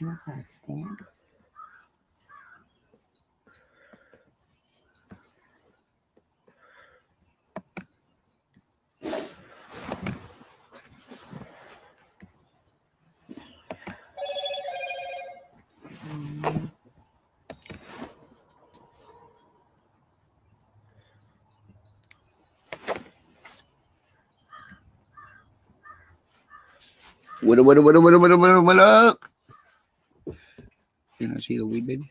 do a side stand. What up? Can I see the weed, baby?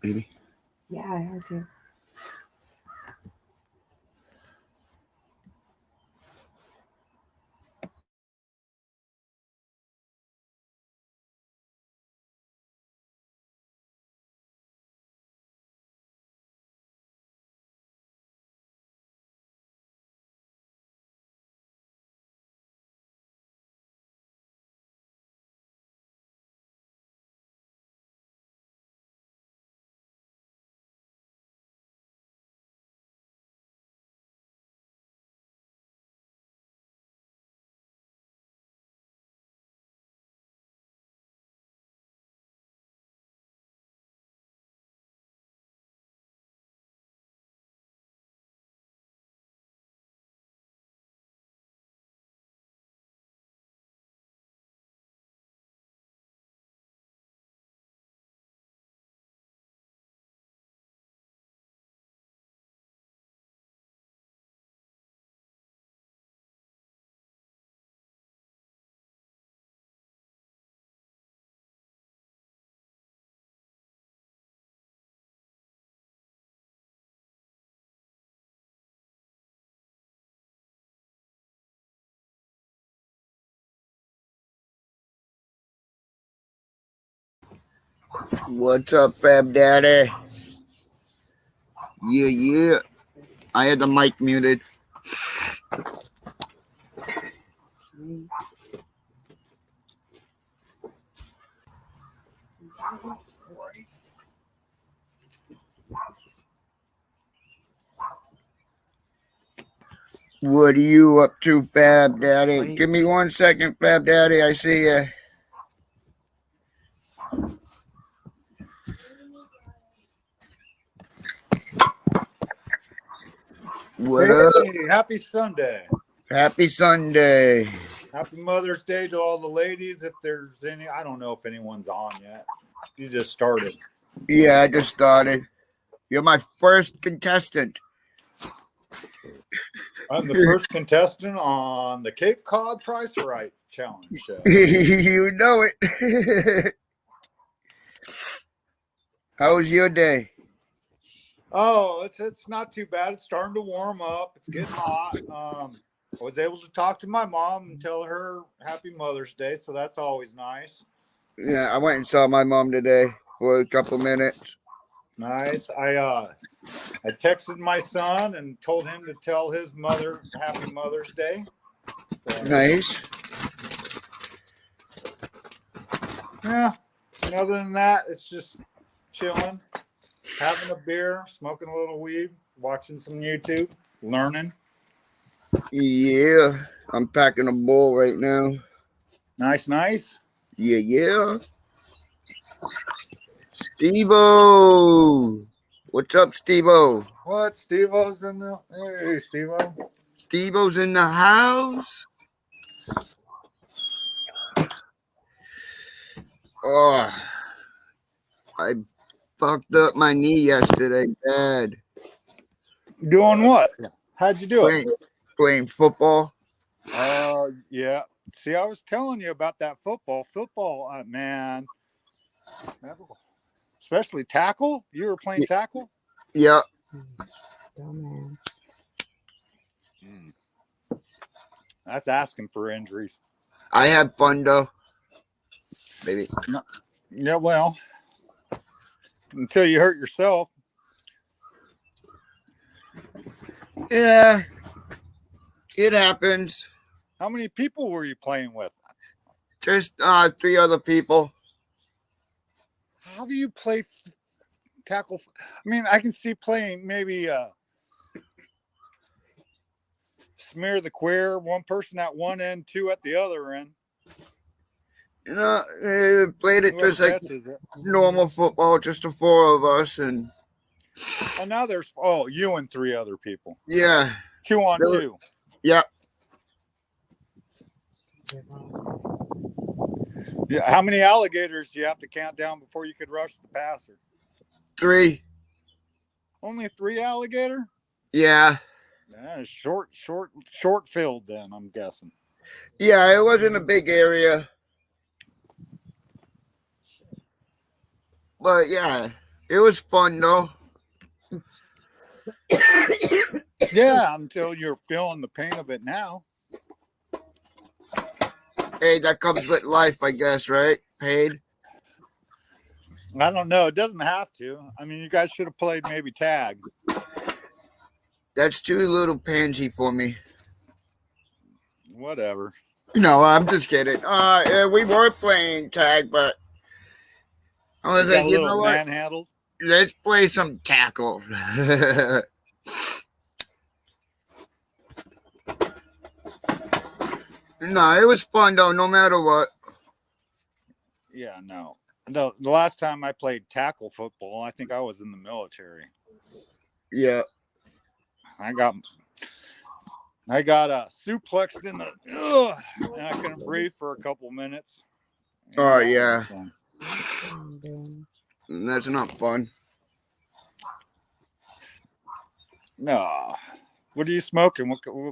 Baby. Yeah, I heard you. What's up, Fab Daddy? Yeah. I had the mic muted. What are you up to, Fab Daddy? Give me 1 second, Fab Daddy. I see you. What up? Happy Sunday. Happy Sunday. Happy Mother's Day to all the ladies. If there's any, I don't know if anyone's on yet. You just started. Yeah, I just started. You're my first contestant. I'm the first contestant on the Cape Cod Price Right Challenge show. You know it. How was your day? Oh, it's not too bad. It's starting to warm up. It's getting hot. I was able to talk to my mom and tell her Happy Mother's Day, so that's always nice. Yeah, I went and saw my mom today for a couple minutes. Nice. I texted my son and told him to tell his mother Happy Mother's Day. So, Nice. yeah. And other than that, it's just chilling, having a beer, smoking a little weed, watching some YouTube, learning. Yeah, I'm packing a bowl right now. Nice. Yeah. Steve-O. What's up, Steve-O? What? Steve-O's in the... Hey, Steve-O. Steve-O's in the house. Oh, I fucked up my knee yesterday, bad. Doing what? How'd you do it? Playing football. Yeah. See, I was telling you about that football. Football, man. Especially tackle. You were playing tackle? Yeah. Dumbass. That's asking for injuries. I had fun, though. Baby. Yeah, well, until you hurt yourself. Yeah. It happens. How many people were you playing with? Just 3 other people. How do you play tackle? I mean, I can see playing maybe smear the queer, one person at one end, two at the other end. You know, played it Whoever just like guesses it. normal football, just the four of us, and Oh, now there's you and three other people. yeah, 2 on There were- 2. yeah. Yeah. How many alligators do you have to count down before you could rush the passer? 3. Only 3 alligator? Yeah, Yeah, short field then, I'm guessing. yeah. It wasn't a big area, but yeah, it was fun though. Yeah, until you're feeling the pain of it now. Hey, that comes with life, I guess, right? Paid. I don't know. It doesn't have to. I mean, you guys should have played maybe tag. That's too little pansy for me. Whatever. No, I'm just kidding. Yeah, we were playing tag, but I was You got like, a you little know what? manhandled. Let's play some tackle. No, it was fun though, no matter what. Yeah, no. The last time I played tackle football, I think I was in the military. Yeah. I got suplexed in the and I couldn't breathe for a couple minutes. Oh, yeah. So, That's not fun. no. What are you smoking?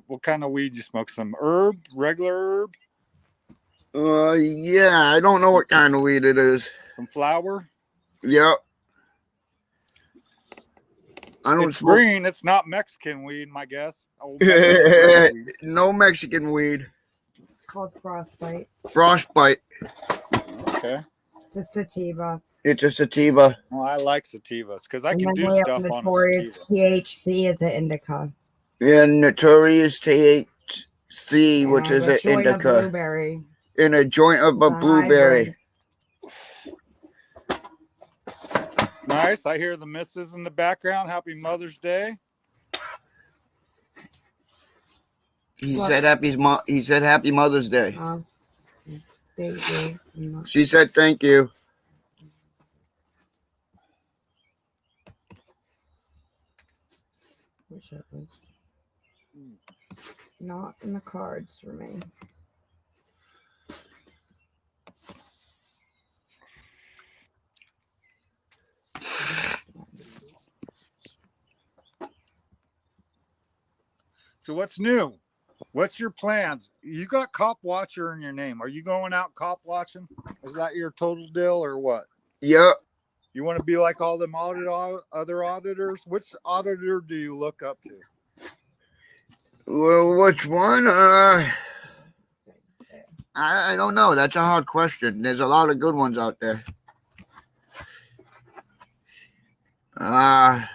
What kind of weed you smoke? Some herb, regular herb, Yeah, I don't know what kind of weed it is. some flower? Yep. I don't It's smoke. green. It's not Mexican weed, my guess. Old Mexican weed. No Mexican weed. It's called frostbite. Frostbite. Okay. It's a sativa. It's a sativa. Well, I like sativas because I And can then do we have stuff on a notorious sativa. THC is an indica. Yeah, notorious THC, which And is a an joint of indica, blueberry. in a joint of a It's a blueberry. hybrid. Nice. I hear the missus in the background. Happy Mother's Day. He What? said happy Mother's Day. They do. I'm not- She said thank you. wish it was not in the cards for me. So what's new? What's your plans? You got Cop Watcher in your name. Are you going out cop watching? Is that your total deal or what? Yep. You want to be like all them other auditors? Which auditor do you look up to? Well, which one? I don't know. That's a hard question. There's a lot of good ones out there. I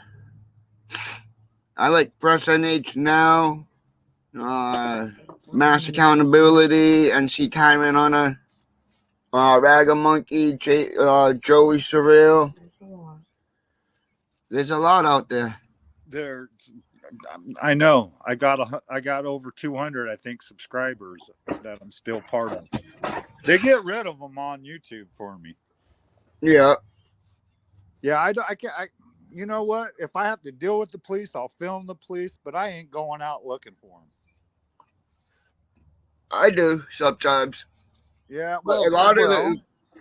like Press NH Now, Mass Accountability, NC Tyrant Hunter, Ragamonkey, Joey Surreal. There's a lot. There's a lot out there. I know. I got over 200, I think, subscribers that I'm still part of. They get rid of them on YouTube for me. Yeah. Yeah, I can't. You know what? If I have to deal with the police, I'll film the police, but I ain't going out looking for them. I do sometimes. Yeah, But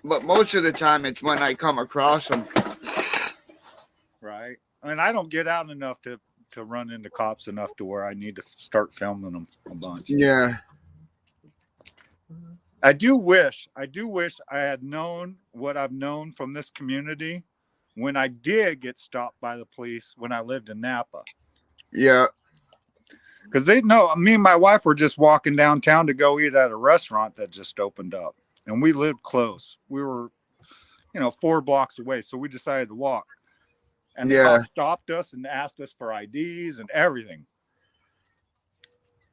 but most of the time it's when I come across them. right. And I don't get out enough to run into cops enough to where I need to start filming them a bunch. Yeah. I do wish I had known what I've known from this community when I did get stopped by the police when I lived in Napa. Yeah. Because they know me and my wife were just walking downtown to go eat at a restaurant that just opened up. And we lived close. We were, 4 blocks away. So we decided to walk. And the Yeah. cop stopped us and asked us for IDs and everything.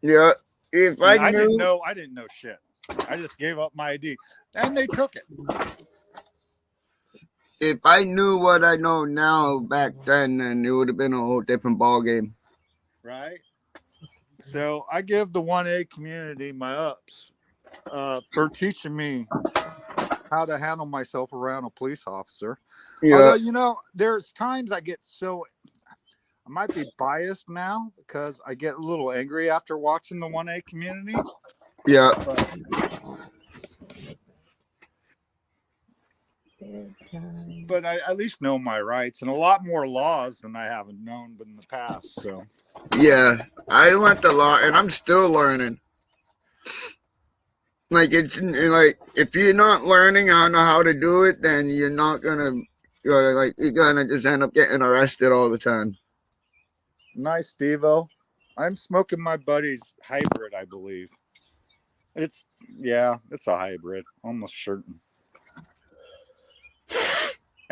Yeah. If And I knew, I didn't know shit. I just gave up my ID. And they took it. if I knew what I know now back then it would have been a whole different ball game. Right? So I give the 1A community my ups for teaching me how to handle myself around a police officer. Yeah. Although, there's times I get I might be biased now because I get a little angry after watching the 1A community. Yeah. Bedtime. But I at least know my rights and a lot more laws than I haven't known in the past. So Yeah. I learned a lot and I'm still learning. Like it's like if you're not learning how to do it, then you're not gonna you're gonna just end up getting arrested all the time. nice, Devo. I'm smoking my buddy's hybrid, I believe. It's a hybrid, almost certain.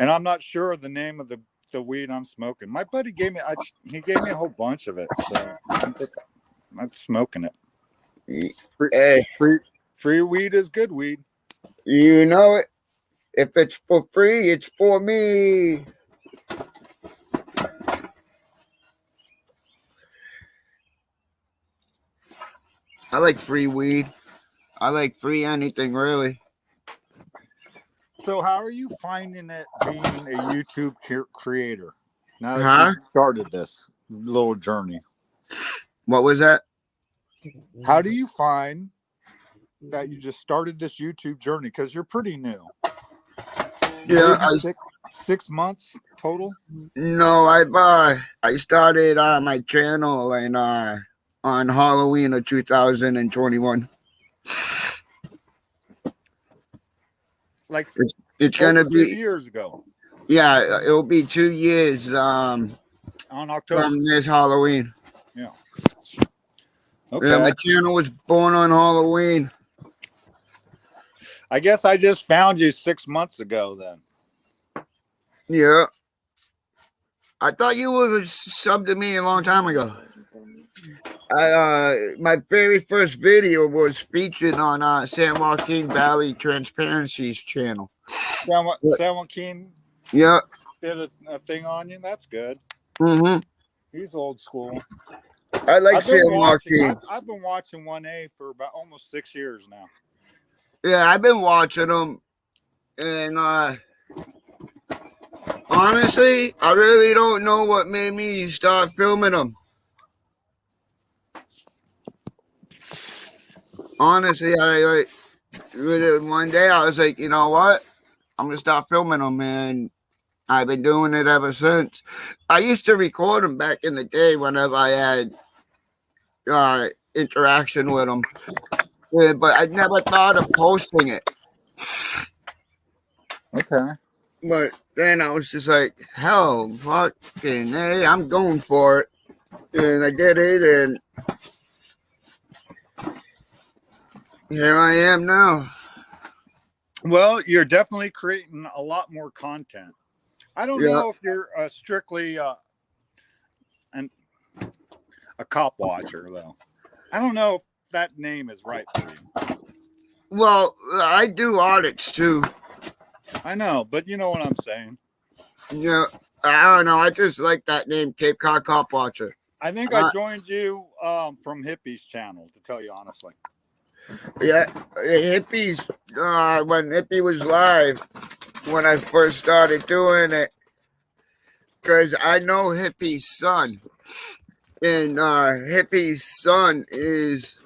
And I'm not sure of the name of the weed I'm smoking. My buddy gave me a whole bunch of it, so I'm smoking it. Hey, Free weed is good weed. you know it. If it's for free, it's for me. I like free weed. I like free anything, really. So how are you finding it being a YouTube creator now that Huh? you started this little journey? What was that? How do you find that you just started this YouTube journey? Because you're pretty new. Yeah, Maybe 6 months total. No, I started my channel on Halloween of 2021. Like It's gonna over 2 be years ago it'll be 2 years on October. from this Halloween. Yeah. Okay. Yeah, my channel was born on Halloween. I guess I just found you 6 months ago then. Yeah. I thought you were subbed to me a long time ago. My very first video was featured on San Joaquin Valley Transparency's channel. San Joaquin Yeah. did a thing on you. That's good. Mm-hmm. He's old school. I like San Joaquin. I've been watching 1A for about almost 6 years now. Yeah, I've been watching them, and honestly, I really don't know what made me start filming them. Honestly, one day I was like, you know what? I'm gonna start filming them, and I've been doing it ever since. I used to record them back in the day whenever I had interaction with them, but I never thought of posting it. Okay. But then I was just like, hell, fucking hey, I'm going for it. And I did it, and here I am now. Well, you're definitely creating a lot more content. I don't Yeah. know if you're strictly a cop watcher, though. I don't know if that name is right for you. Well, I do audits too. I know, but you know what I'm saying. Yeah, I don't know. I just like that name, Cape Cod Cop Watcher. I think I joined you from Hippie's channel, to tell you honestly. Yeah, Hippies, when Hippie was live, when I first started doing it, because I know Hippie's son, and Hippie's son is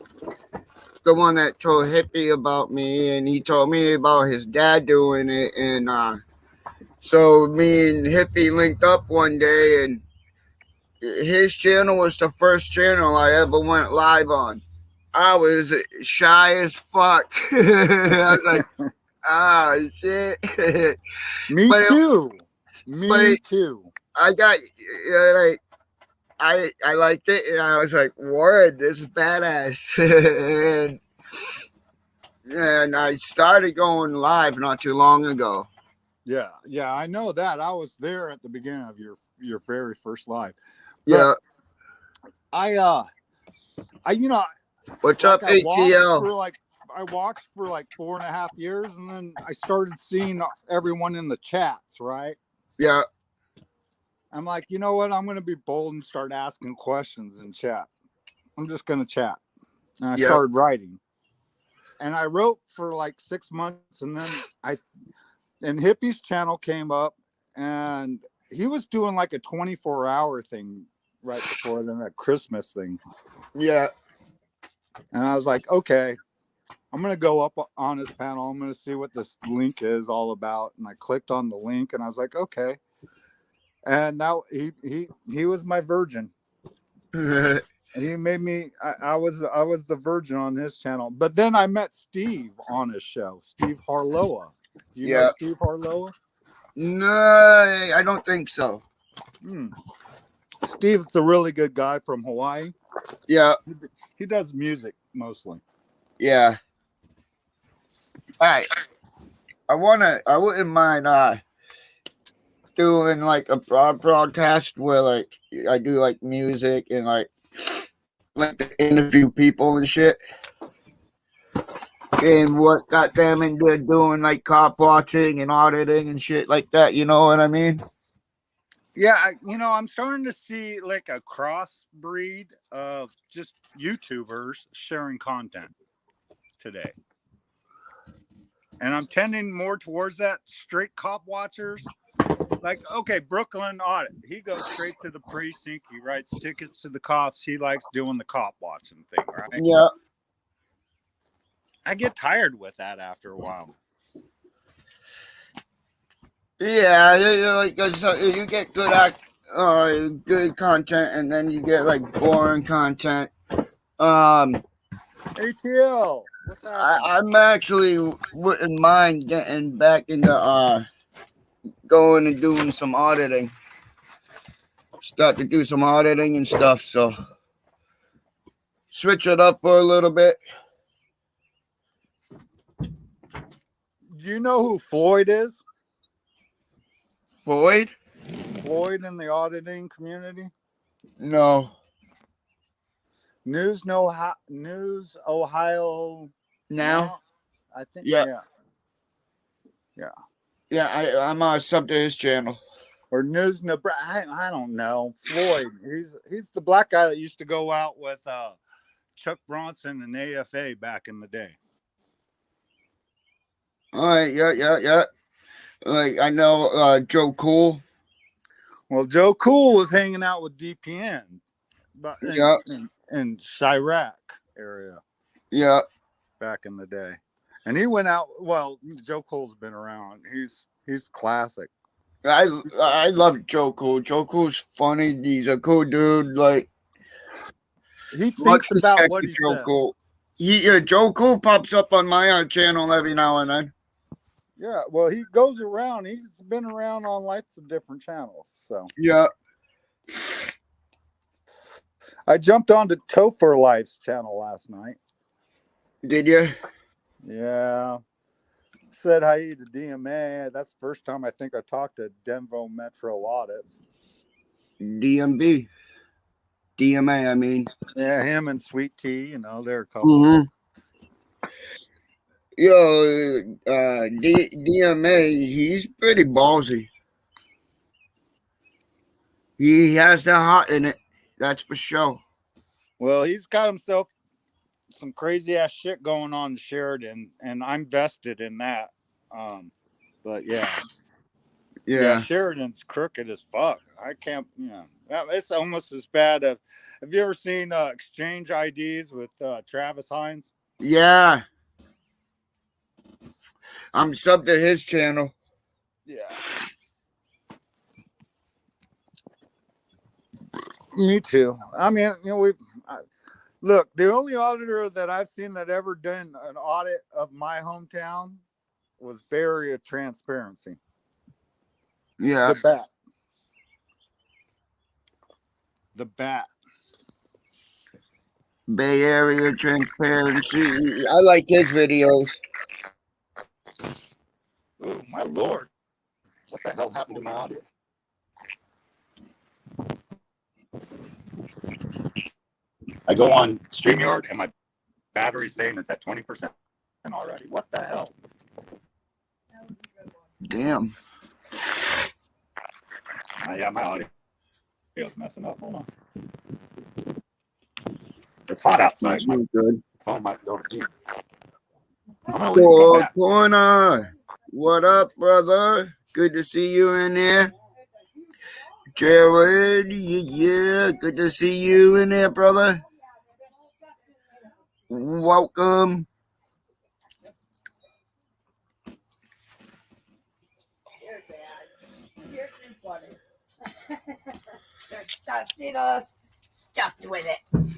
the one that told Hippie about me, and he told me about his dad doing it, and so me and Hippie linked up one day, and his channel was the first channel I ever went live on. I was shy as fuck. I was like, oh, shit. Me too. Me too. I got, I liked it, and I was like, word, this is badass. and I started going live not too long ago. Yeah, I know that. I was there at the beginning of your very first live. Yeah. I What's up, ATL? I watched for like 4.5 years, and then I started seeing everyone in the chats, right? Yeah. I'm like, you know what? I'm going to be bold and start asking questions in chat. I'm just going to chat. And I Yep. started writing. And I wrote for like 6 months, and then and Hippie's channel came up, and he was doing like a 24-hour thing right before then, that Christmas thing. Yeah. And I was like, okay, I'm going to go up on his panel. I'm going to see what this link is all about. And I clicked on the link, and I was like, okay. And now he was my virgin. He made me. I was the virgin on his channel. But then I met Steve on his show, Steve Harloa. Do you know Steve Harloa? No, I don't think so. Steve's a really good guy from Hawaii. Yeah. He does music mostly. Yeah. All right. I wouldn't mind doing like a broadcast where like I do like music and like to interview people and shit. And what got them into doing like cop watching and auditing and shit like that, you know what I mean? Yeah, I'm starting to see like a crossbreed of just YouTubers sharing content today. And I'm tending more towards that, straight cop watchers. Like, okay, Brooklyn Audit. He goes straight to the precinct. He writes tickets to the cops. He likes doing the cop watching thing, right? Yeah. I get tired with that after a while. Yeah, like you get good content, and then you get like boring content. ATL, what's happening? I'm actually wouldn't mind getting back into going and doing some auditing. Start to do some auditing and stuff. So switch it up for a little bit. Do you know who Floyd is? Floyd? Floyd in the auditing community? No. News Ohio Now? I think. Yeah. I'm sub to his channel. Or News Nebraska. I don't know. Floyd. He's the black guy that used to go out with Chuck Bronson and AFA back in the day. All right, yeah. Like I know Joe Cool. Well, Joe Cool was hanging out with DPN, but Yeah. in Chirac area. Yeah. Back in the day. And he went out. Well, Joe Cool's been around. He's classic. I love Joe Cool. Joe Cool's funny. He's a cool dude. Like he thinks about what he Joe says. Cool. Joe Cool pops up on my channel every now and then. Yeah, well, he goes around. He's been around on lots of different channels. So yeah, I jumped onto Topher Life's channel last night. Did you? Yeah. Said hi to DMA. That's the first time I think I talked to Denver Metro Audits. DMA, I mean. Yeah, him and Sweet Tea, they're a couple. Mm-hmm. Yo, DMA, he's pretty ballsy. He has the heart in it. That's for sure. Well, he's got himself some crazy ass shit going on in Sheridan, and I'm vested in that. But yeah, Sheridan's crooked as fuck. I can't. It's almost as bad. Have you ever seen Exchange IDs with Travis Hines? Yeah, I'm sub to his channel. Yeah. Me too. I mean, look, the only auditor that I've seen that ever done an audit of my hometown was Bay Area Transparency. Yeah. The Bat. Bay Area Transparency. I like his videos. Oh, my Lord. What the hell happened to my audio? I go on StreamYard and my battery's saying it's at 20% already. What the hell? Damn. Yeah, my audio is messing up. Hold on. It's hot outside. My You good? phone might go again. I'm gonna leave it at Four that. Corner. What up, brother? Good to see you in there. Jared, yeah, good to see you in there, brother. Welcome. See those stuffed with it.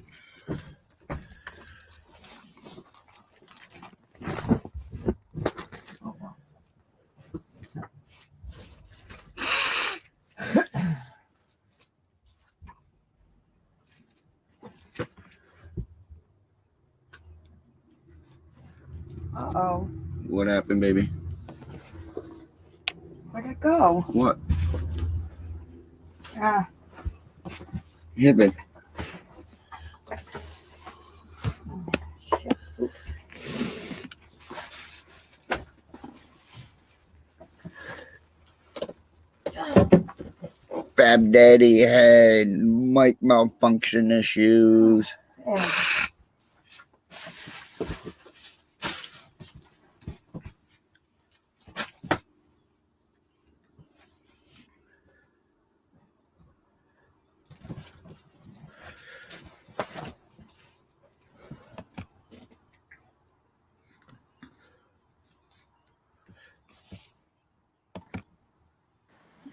Uh-oh. What happened, baby? Where'd it go? What? Ah, Yeah, babe. shit. Fab Daddy had mic malfunction issues. Yeah.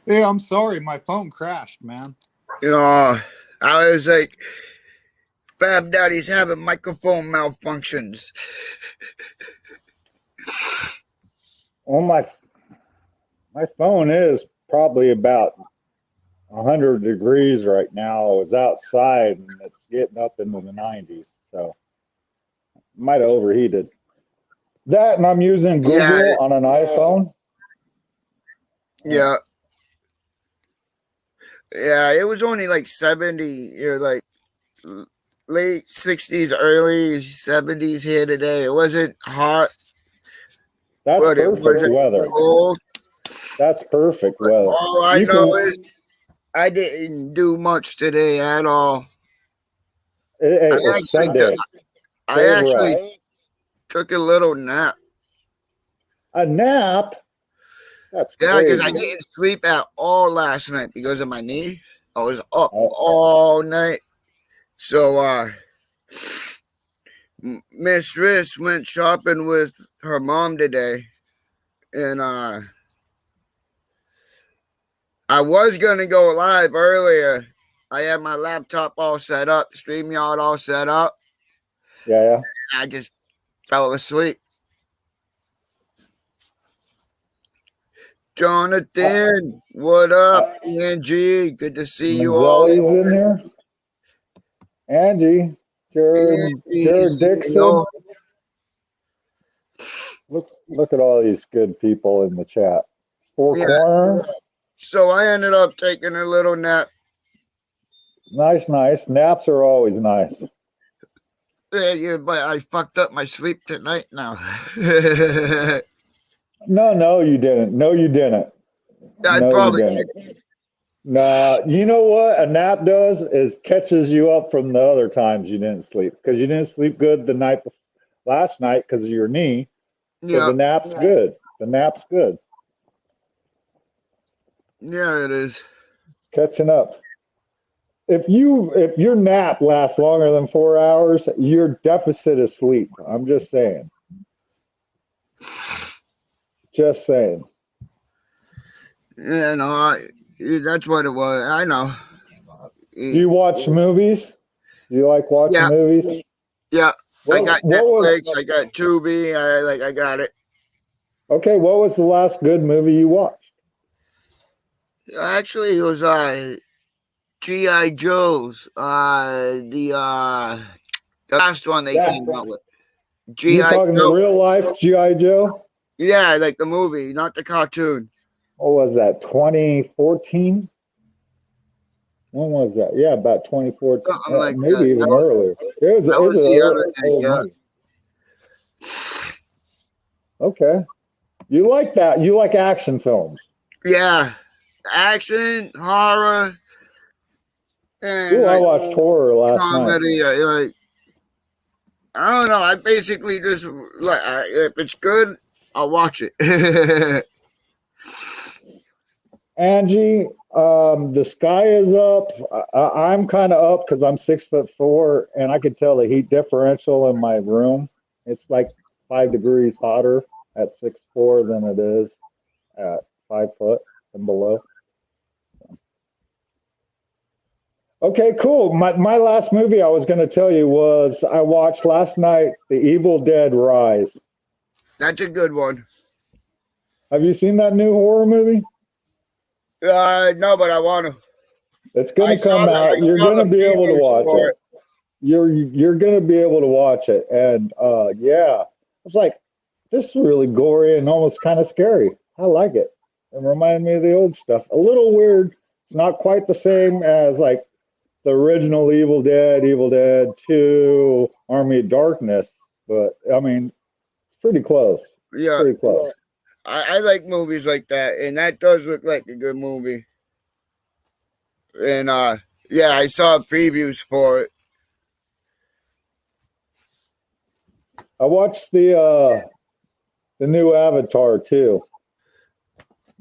Yeah, I'm sorry. My phone crashed, man. You know, I was like, Fab Daddy's having microphone malfunctions. Well, my phone is probably about 100 degrees right now. I was outside and it's getting up into the 90s, so might have overheated. That, and I'm using Google Yeah. on an iPhone. Yeah. Yeah, it was only like 70 or like late 60s, early 70s here today. It wasn't hot, That's but it perfect wasn't weather. cold. That's perfect But weather. all I You know can- is I didn't do much today at all. Hey, I it's actually Sunday. I Day of actually rest. took a little nap. A nap? That's Yeah, because I crazy. didn't sleep at all last night because of my knee. I was up Oh. all night. So Miss Riss went shopping with her mom today. And I was gonna go live earlier. I had my laptop all set up, StreamYard all set up. Yeah. I just fell asleep. Jonathan, what up, Angie? Good to see you all. Manzelli's in here. Angie, Jared Dixon. CEO. Look at all these good people in the chat. Four Yeah. Corner. So I ended up taking a little nap. Nice. Naps are always nice. Yeah, but I fucked up my sleep tonight now. No, you didn't. No, you didn't. I No, probably you didn't. Nah, you know what a nap does is catches you up from the other times you didn't sleep because you didn't sleep good last night because of your knee. So Yeah, the nap's good. The nap's good. yeah, it is. Catching up. If your nap lasts longer than 4 hours, your deficit is sleep. I'm just saying. Just saying. Yeah, no, that's what it was. I know. Do you watch movies? Do you like watching movies? Yeah, I got Netflix. Was, I got Tubi. I got it. okay, what was the last good movie you watched? Actually, it was G.I. Joe's. The last one they came out with. You G.I. talking the Joe. real life G.I. Joe? Yeah, like the movie, not the cartoon. What was that? 2014? When was that? Yeah, about 2014. Something like maybe that. even earlier. It was was the an other day, old yeah. movie. Okay. You like that. You like action films. Yeah, action, horror, and Ooh, I watched horror last night. comedy. Like I don't know. I basically just like if it's good, I'll watch it. Angie, the sky is up. I'm kind of up because I'm 6'4", and I could tell the heat differential in my room. It's like 5 degrees hotter at 6'4" than it is at 5 foot and below. Okay, cool. My last movie I was going to tell you was I watched last night, The Evil Dead Rise. That's a good one. Have you seen that new horror movie? No, but I want to. It's going I to come saw out. the- I You're saw going to the be able to previews watch for it. You're going to be able to watch it, and yeah, it's like this is really gory and almost kind of scary. I like it. It reminded me of the old stuff. A little weird. It's not quite the same as like the original Evil Dead 2, Army of Darkness, but I mean, it's pretty close. Yeah, Pretty close. I like movies like that, and that does look like a good movie. And yeah, I saw previews for it. I watched the new Avatar too.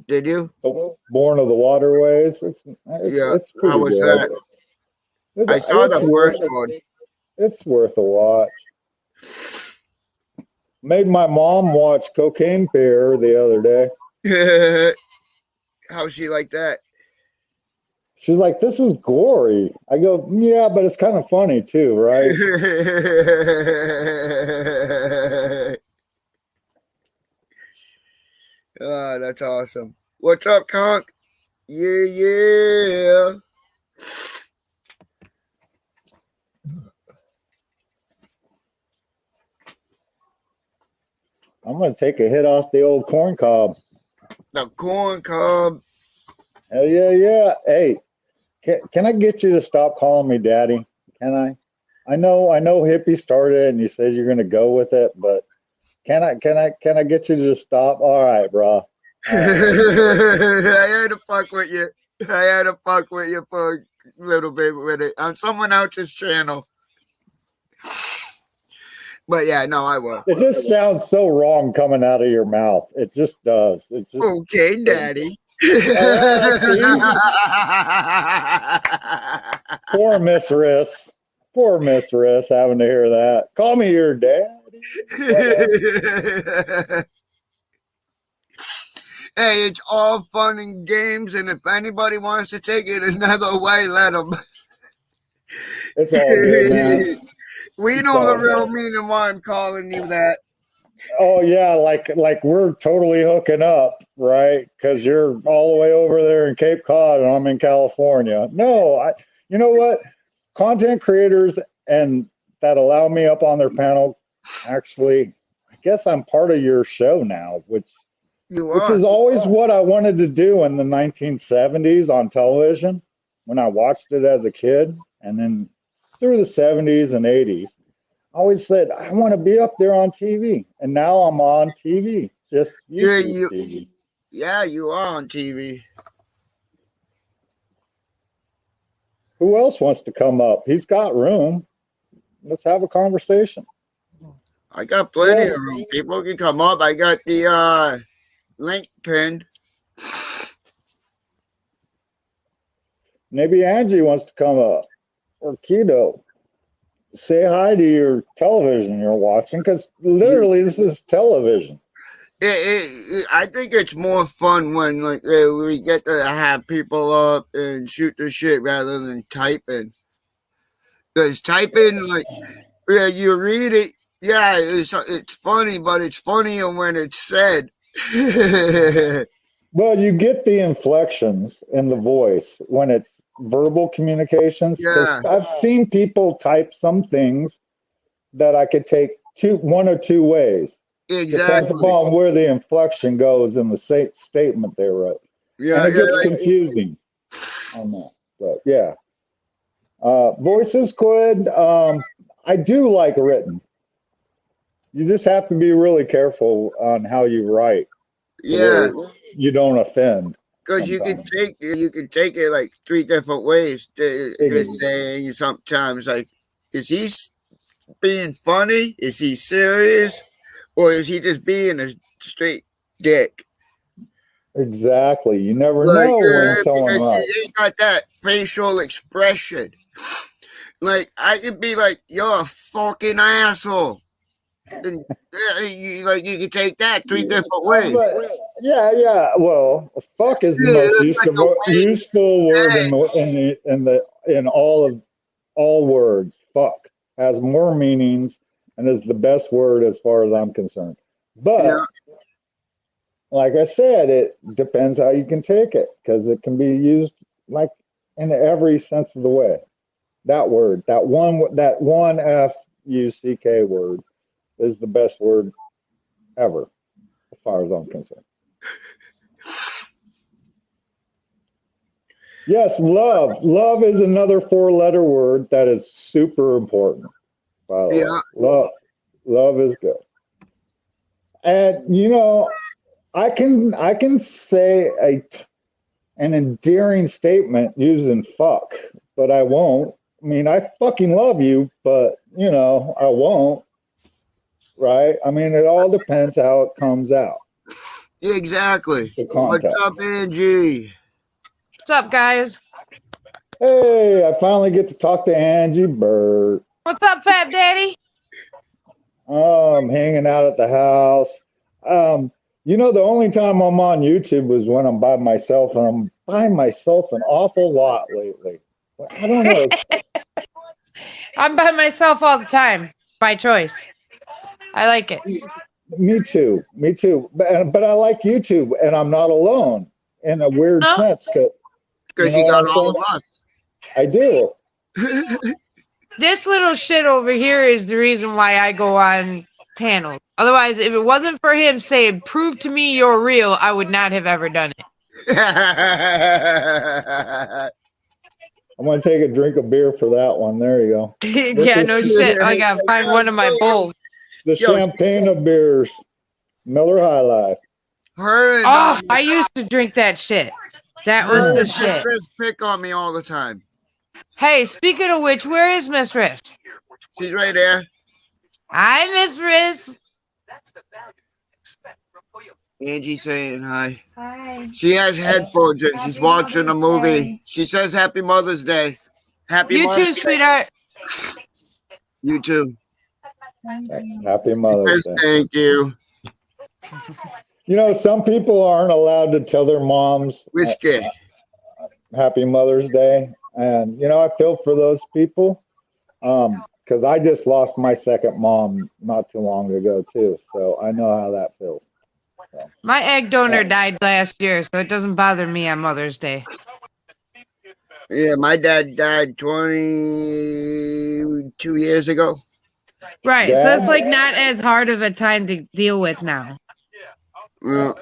Did you? Born of the Waterways. It's Yeah. it's pretty How was good. that? I saw the first one. It's worth a watch. Made my mom watch Cocaine Bear the other day. How's she like that? She's like, "This is gory." I go, "Yeah, but it's kind of funny too, right?" Ah, that's awesome. What's up, Conk? Yeah. I'm gonna take a hit off the old corn cob. The corn cob. Hell yeah. Hey, can I get you to stop calling me daddy? Can I? I know hippie started and you said you're gonna go with it, but can I get you to stop? All right, bro. I had to fuck with you. For a little bit with it on someone else's channel. But yeah, no, I will. It just sounds so wrong coming out of your mouth. It just does. It just Okay, Daddy. Poor Miss Riss. Poor Miss Riss having to hear that. Call me your daddy. Hey, it's all fun and games, and if anybody wants to take it another way, let them. It's all good, man. We know the real meaning why I'm calling you that. Oh yeah, like we're totally hooking up, right? Because you're all the way over there in Cape Cod and I'm in California. No, you know what? Content creators and that allow me up on their panel. Actually, I guess I'm part of your show now, which is always what I wanted to do in the 1970s on television when I watched it as a kid, and then through the 70s and 80s. I always said, I want to be up there on TV. And now I'm on TV. Just YouTube TV. Yeah, you are on TV. Who else wants to come up? He's got room. Let's have a conversation. I got plenty of room. People can come up. I got the link pinned. Maybe Angie wants to come up. Or Keto. Say hi to your television you're watching, because literally this is television. I think it's more fun when we get to have people up and shoot the shit rather than typing. Because typing, you read it, yeah, it's funny, but it's funnier when it's said. Well, you get the inflections in the voice when it's verbal communications. Yeah. I've seen people type some things that I could take one or two ways. Exactly. Depends upon where the inflection goes in the statement they wrote. Yeah, and it gets confusing on that. But yeah. Voice is good. I do like written. You just have to be really careful on how you write. Yeah. You don't offend. Because you can take it like three different ways. Just saying sometimes like, is he being funny? Is he serious? Or is he just being a straight dick? Exactly. You never Like, know when because someone he right. ain't got that facial expression. Like, I could be like, you're a fucking asshole. And you can take that three different ways. But yeah. Well, fuck is the Yeah, most it's like a way useful word say. in all words. Fuck has more meanings and is the best word as far as I'm concerned. But Yeah. like I said, it depends how you can take it because it can be used like in every sense of the way. That word, that one F-U-C-K word is the best word ever, as far as I'm concerned. Yes, love. Love is another 4-letter word that is super important. By the way, love is good. And you know, I can say an endearing statement using fuck, but I won't. I mean, I fucking love you, but you know, I won't. Right? I mean, it all depends how it comes out. Exactly. The What's context. up, Angie? What's up, guys? Hey, I finally get to talk to Angie Bird. What's up, Fat Daddy? I'm hanging out at the house. You know, the only time I'm on YouTube was when I'm by myself, and I'm by myself an awful lot lately. I don't know. I'm by myself all the time, by choice. I like it. Me too. But I like YouTube, and I'm not alone in a weird No. sense. Because You you know got what I'm all of saying? us. I do. This little shit over here is the reason why I go on panels. Otherwise, if it wasn't for him saying, "Prove to me you're real," I would not have ever done it. I'm going to take a drink of beer for that one. There you go. Yeah, no shit. I gotta find one of my bowls. The champagne of beers. Miller High Life. Her and Oh, I used to drink that shit. That was her the and shit. Miss pick on me all the time. Hey, speaking of which, where is Miss Riz? She's right there. Hi, Miss Riz. Angie saying hi. Hi. She has headphones and she's Happy watching a Mother's movie. Day. She says Happy Mother's Day. Happy You Mother's too, Day. sweetheart. You too. Thank you. Happy She Mother's says Day. thank you. You know, some people aren't allowed to tell their moms Whiskey. Happy Mother's Day. And, you know, I feel for those people because I just lost my second mom not too long ago, too. So I know how that feels. My egg donor died last year, so it doesn't bother me on Mother's Day. Yeah, my dad died 22 years ago. Right, Yeah. so it's like not as hard of a time to deal with now. Yeah,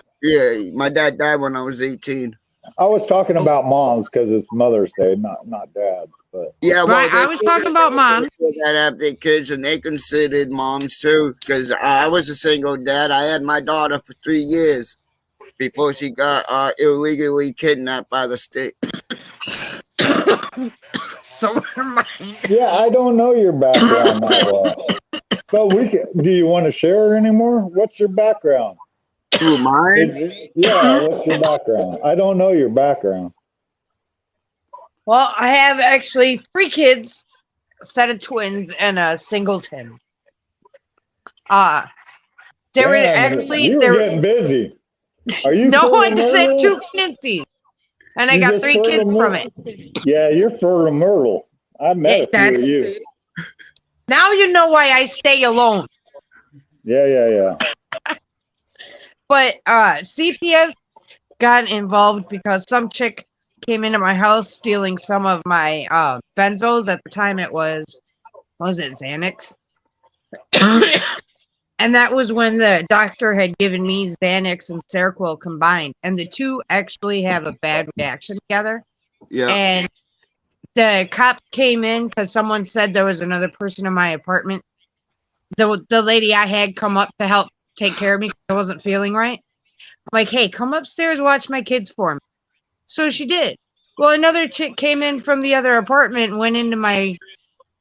my dad died when I was 18. I was talking about moms because it's Mother's Day, not dads. But Yeah, well, Right, I was talking about mom. that have their kids and they considered moms too. Because I was a single dad. I had my daughter for 3 years before she got illegally kidnapped by the state. So am I. yeah, I don't know your background that well. But do you want to share anymore? What's your background? Who, mine? Yeah, what's your background? I don't know your background. Well, I have actually 3 kids, a set of twins, and a singleton. They were Damn, actually you were getting busy. Are you? no, I just fertile had Myrtle? 2 pregnancies, and I You got just 3 fertile kids from Myrtle? it. Yeah, you're fertile Myrtle. I met a few of you. Now you know why I stay alone. Yeah. But CPS got involved because some chick came into my house stealing some of my benzos. At the time it was, what was it, Xanax? And that was when the doctor had given me Xanax and Seroquel combined. And the two actually have a bad reaction together. Yeah. And the cop came in because someone said there was another person in my apartment. The lady I had come up to help take care of me because I wasn't feeling right. I'm like, hey, come upstairs, watch my kids for me. So she did. Well, another chick came in from the other apartment and went into my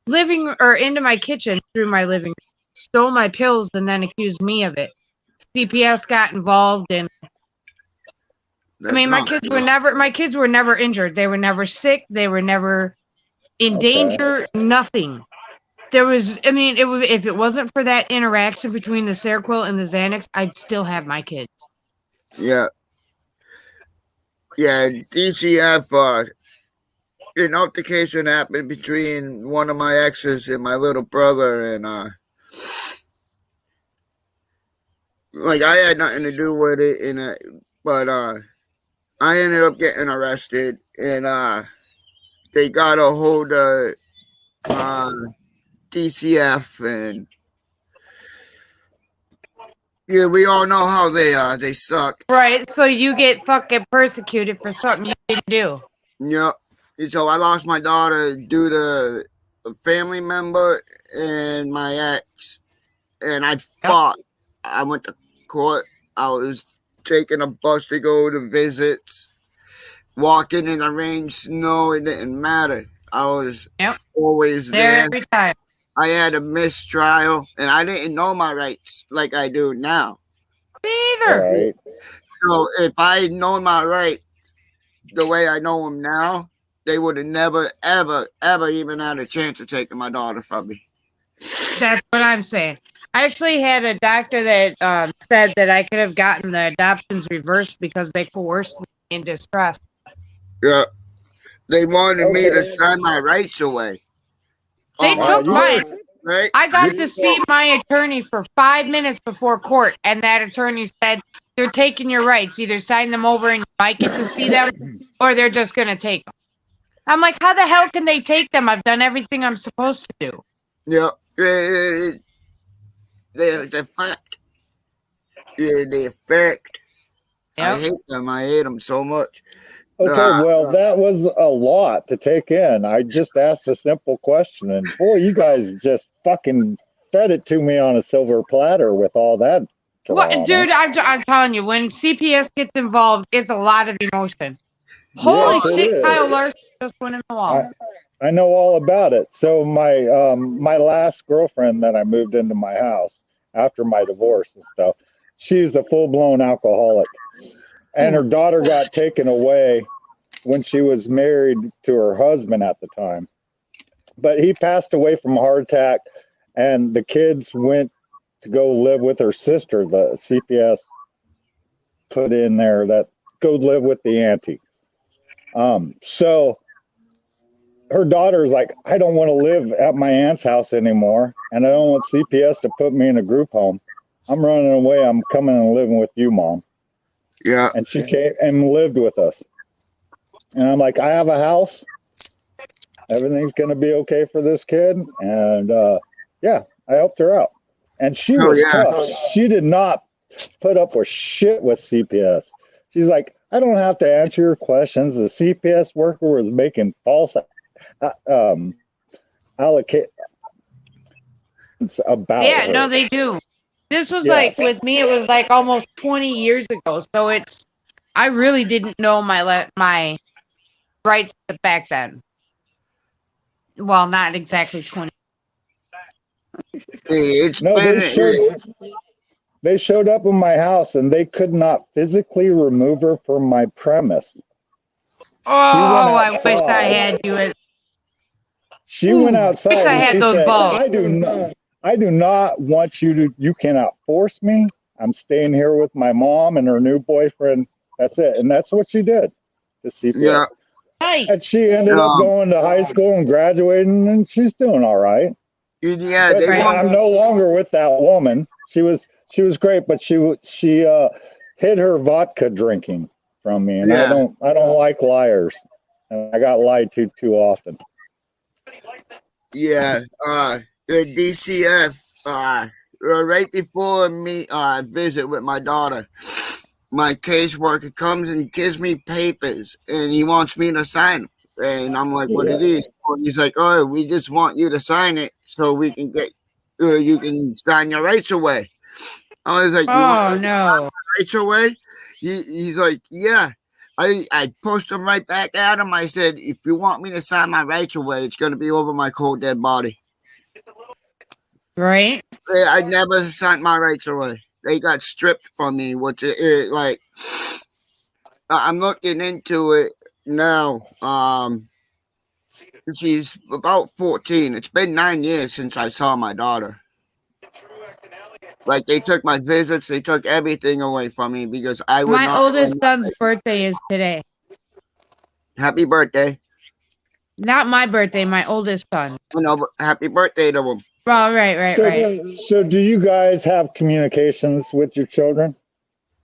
living or into my kitchen through my living room, stole my pills, and then accused me of it. CPS got involved, and I mean, my kids were never injured. They were never sick. They were never in danger. Nothing. There was, I mean, it was, if it wasn't for that interaction between the Seroquel and the Xanax, I'd still have my kids. Yeah. Yeah, DCF, an altercation happened between one of my exes and my little brother, and like I had nothing to do with it, but I ended up getting arrested, and they got a hold of DCF, and yeah, we all know how they are. They suck. Right, so you get fucking persecuted for something you didn't do. Yep. So I lost my daughter due to a family member and my ex, and I fought. I went to court. I was taking a bus to go to visits, walking in the rain, snow. It didn't matter. I was always there. Every time. I had a mistrial, and I didn't know my rights like I do now. Me either. Right. So if I had known my rights the way I know them now, they would have never, ever, ever even had a chance of taking my daughter from me. That's what I'm saying. I actually had a doctor that said that I could have gotten the adoptions reversed because they coerced me in distress. Yeah. They wanted me to sign my rights away. They took mine. Right? I got to see my attorney for 5 minutes before court, and that attorney said, they're taking your rights. Either sign them over and you might get to see them, or they're just going to take them. I'm like, how the hell can they take them? I've done everything I'm supposed to do. Yeah. They're fact. Yeah, they're fact. Yep. I hate them. I hate them so much. Okay, well, that was a lot to take in. I just asked a simple question, and boy, you guys just fucking fed it to me on a silver platter with all that. What, dude, I'm telling you, when CPS gets involved, it's a lot of emotion. Holy Yes, it shit, is. Kyle Larson just went in the wall. I know all about it. So my my last girlfriend that I moved into my house after my divorce and stuff, she's a full-blown alcoholic. And her daughter got taken away when she was married to her husband at the time. But he passed away from a heart attack, and the kids went to go live with her sister. The CPS put in there that go live with the auntie. So her daughter's like, I don't want to live at my aunt's house anymore, and I don't want CPS to put me in a group home. I'm running away. I'm coming and living with you, Mom. Yeah. And she came and lived with us. And I'm like, I have a house. Everything's going to be okay for this kid. And yeah, I helped her out. And she was tough. She did not put up with shit with CPS. She's like, I don't have to answer your questions. The CPS worker was making false allocations about her. No, they do. This was like, with me, it was like almost 20 years ago. So I really didn't know my rights back then. Well, not exactly 20. They showed up in my house and they could not physically remove her from my premise. Oh, I wish I had you. She went outside. Wish I had those balls. I do not want you to, you cannot force me. I'm staying here with my mom and her new boyfriend. That's it. And that's what she did to CPS. Yeah. And she ended up going to high school and graduating, and she's doing all right. Yeah, I'm no longer with that woman. She was great, but she hid her vodka drinking from me, and I don't like liars. And I got lied to too often. Yeah, the DCF, right before me visit with my daughter, my caseworker comes and gives me papers, and he wants me to sign them. And I'm like, what are these? He's like, oh, we just want you to sign it so we can get, you can sign your rights away. I was like, oh, no. Rights away? He's like, yeah. I posted them right back at him. I said, if you want me to sign my rights away, it's going to be over my cold dead body. Right? I never signed my rights away. They got stripped from me, which is like, I'm looking into it now. She's about 14. It's been 9 years since I saw my daughter. Like, they took my visits, they took everything away from me because I would My not. oldest son's birthday is today. Happy birthday. Not my birthday, my oldest son. No, but happy birthday to him. Oh, right. So do you guys have communications with your children?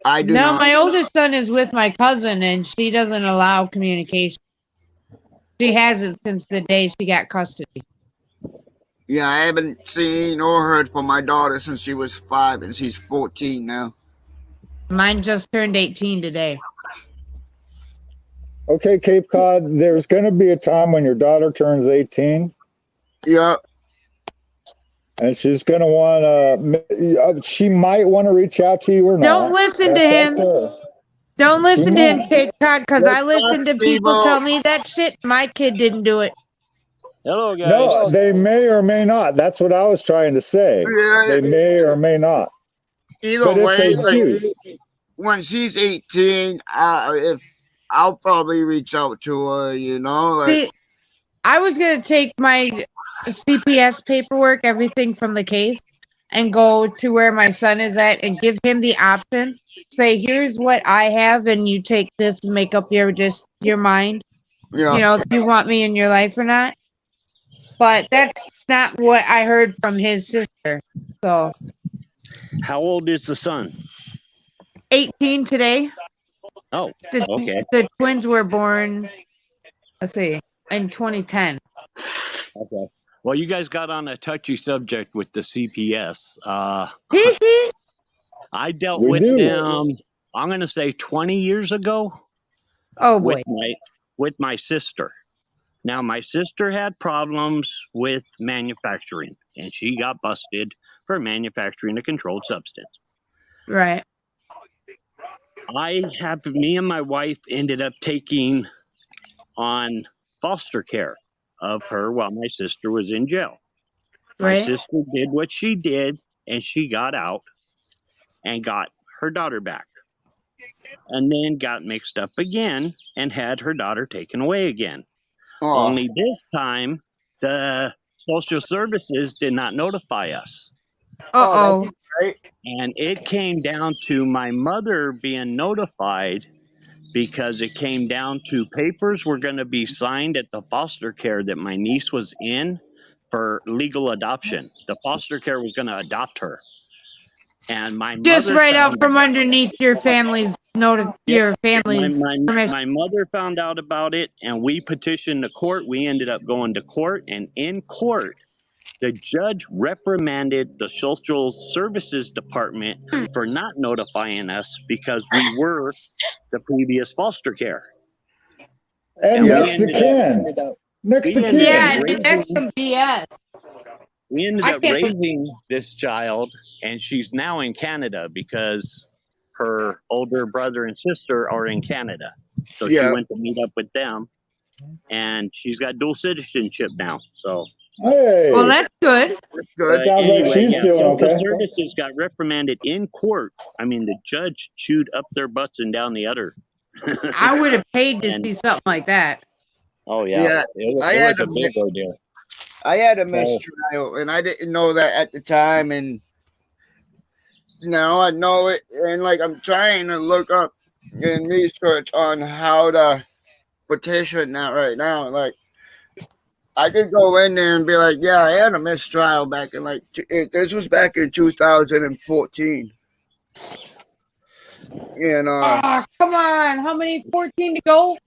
I do No, not. my oldest son is with my cousin, and she doesn't allow communication. She hasn't since the day she got custody. Yeah, I haven't seen or heard from my daughter since she was 5, and she's 14 now. Mine just turned 18 today. Okay, Cape Cod, there's going to be a time when your daughter turns 18, Yeah, and she's going to want to, she might want to reach out to you or not. Don't listen to That's him. her. Don't listen to him, Cape Cod, because I Let's listen to not people Steve-O. tell me that shit. My kid didn't do it. Hello, guys. No, they may or may not. That's what I was trying to say. Yeah. They may or may not. Either But if way, they like, do, when she's 18, if I'll probably reach out to her, you know, like, See, I was going to take my CPS paperwork, everything from the case, and go to where my son is at and give him the option. Say, here's what I have, and you take this and make up your mind. yeah. You know, if you want me in your life or not. But that's not what I heard from his sister. So, How old is the son? 18 today. Oh, The, okay. the twins were born, let's see, in 2010. Okay. Well, you guys got on a touchy subject with the CPS. Hee hee. I dealt We with do. them, I'm going to say 20 years ago Oh boy. with my sister. Now, my sister had problems with manufacturing, and she got busted for manufacturing a controlled substance. Right. Me and my wife ended up taking on foster care of her while my sister was in jail. My Right. sister did what she did, and she got out and got her daughter back. And then got mixed up again and had her daughter taken away again. Oh, Only this time, the social services did not notify us. Uh-oh. right. And it came down to my mother being notified because it came down to papers were going to be signed at the foster care that my niece was in for legal adoption. The foster care was going to adopt her. And my Just mother right out found- from underneath your family's your family's permission. my mother found out about it, and we petitioned the court. We ended up going to court, and in court, the judge reprimanded the social services department for not notifying us because we were the previous foster care. And Yeah. next to kin. Next to We ended kin. Yeah, up dude, that's some BS. We ended I up can't- raising this child, and she's now in Canada because her older brother and sister are in Canada. So Yeah. she went to meet up with them, and she's got dual citizenship now. So Hey. Well, that's good. That's good. Sounds like she's doing social okay. services got reprimanded in court. I mean, the judge chewed up their butts and down the other. I would have paid to And- see something like that. Oh Yeah, yeah, it I was had a to big ordeal. I had a mistrial, and I didn't know that at the time, and now I know it. And like, I'm trying to look up and research on how to petition that right now. Like, I could go in there and be like, yeah, I had a mistrial back in this was back in 2014. And Oh, come on. How many? 14 to go?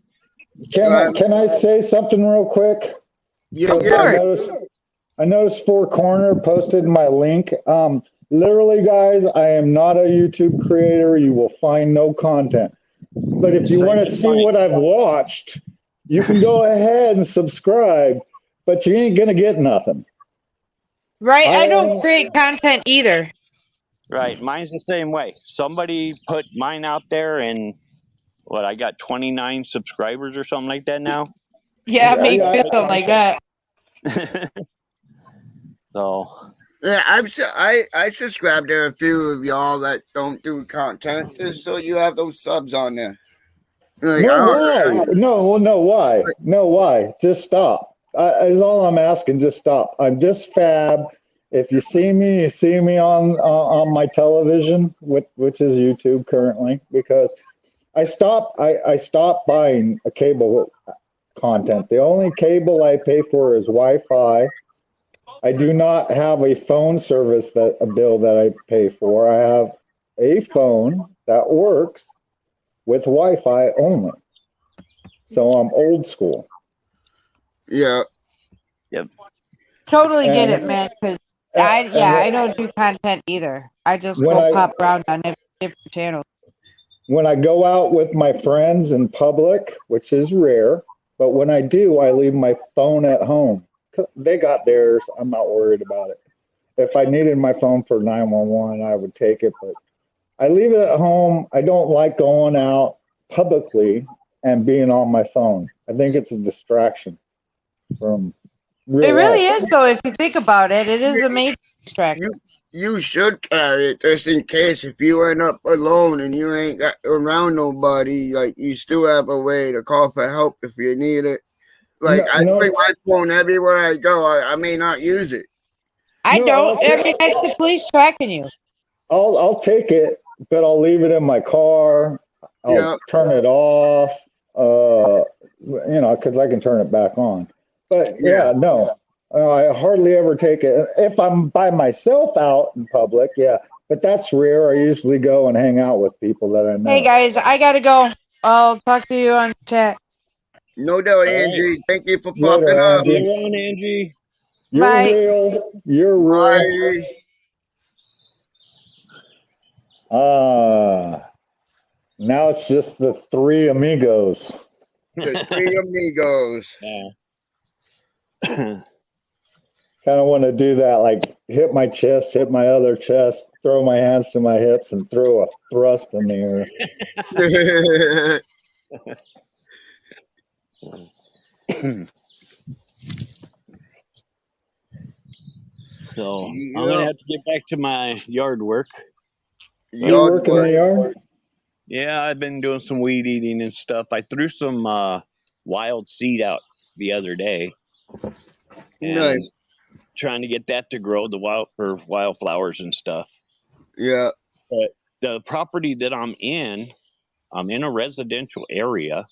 Can I say something real quick? yeah, Sure. I noticed Four Corner posted my link. Literally, guys, I am not a YouTube creator. You will find no content. But if you want to see what I've watched, you can go ahead and subscribe, but you ain't going to get nothing. Right? I don't create content either. Right, mine's the same way. Somebody put mine out there, and what I got 29 subscribers or something like that now. Yeah, it makes Yeah, me feel like that. So Yeah, I subscribe to a few of y'all that don't do content, just so you have those subs on there. Like, No, I why? No, well, no, why? No, why? Just stop. Is all I'm asking. Just stop. I'm just fab. If you see me, you see me on my television, which is YouTube currently, because I stopped buying a cable content. The only cable I pay for is Wi-Fi. I do not have a phone service a bill that I pay for. I have a phone that works with Wi-Fi only. So I'm old school. yeah, Totally get And- it, man. Because and I don't do content either. I just When go I- pop around on different channels. when I go out with my friends in public, which is rare, but when I do, I leave my phone at home. They got theirs. I'm not worried about it. If I needed my phone for 911, I would take it, but I leave it at home. I don't like going out publicly and being on my phone. I think it's a distraction from real It really life. is, though. If you think about it, it is a major distraction. you should carry it just in case if you end up alone and you ain't got around nobody. Like, you still have a way to call for help if you need it. Like, I bring my phone everywhere I go. I may not use it. I No, don't. I mean, that's the police tracking you. I'll take it, but I'll leave it in my car. I'll Yeah. turn it off. Because I can turn it back on. But Yeah. no, I hardly ever take it. If I'm by myself out in public, yeah, but that's rare. I usually go and hang out with people that I know. Hey guys, I gotta go. I'll talk to you on chat. No doubt, right. Angie. Thank you for Later, popping up. Angie. you're on, Angie. You're Bye. real. You're real. Bye. Now it's just the three amigos. The three amigos. Yeah. Kind of want to do that, like hit my chest, hit my other chest, throw my hands to my hips, and throw a thrust in the air. So I'm gonna have to get back to my yard work. You work in the yard? Yeah, I've been doing some weed eating and stuff. I threw some wild seed out the other day. And Nice. trying to get that to grow for wildflowers and stuff. Yeah. But the property that I'm in a residential area,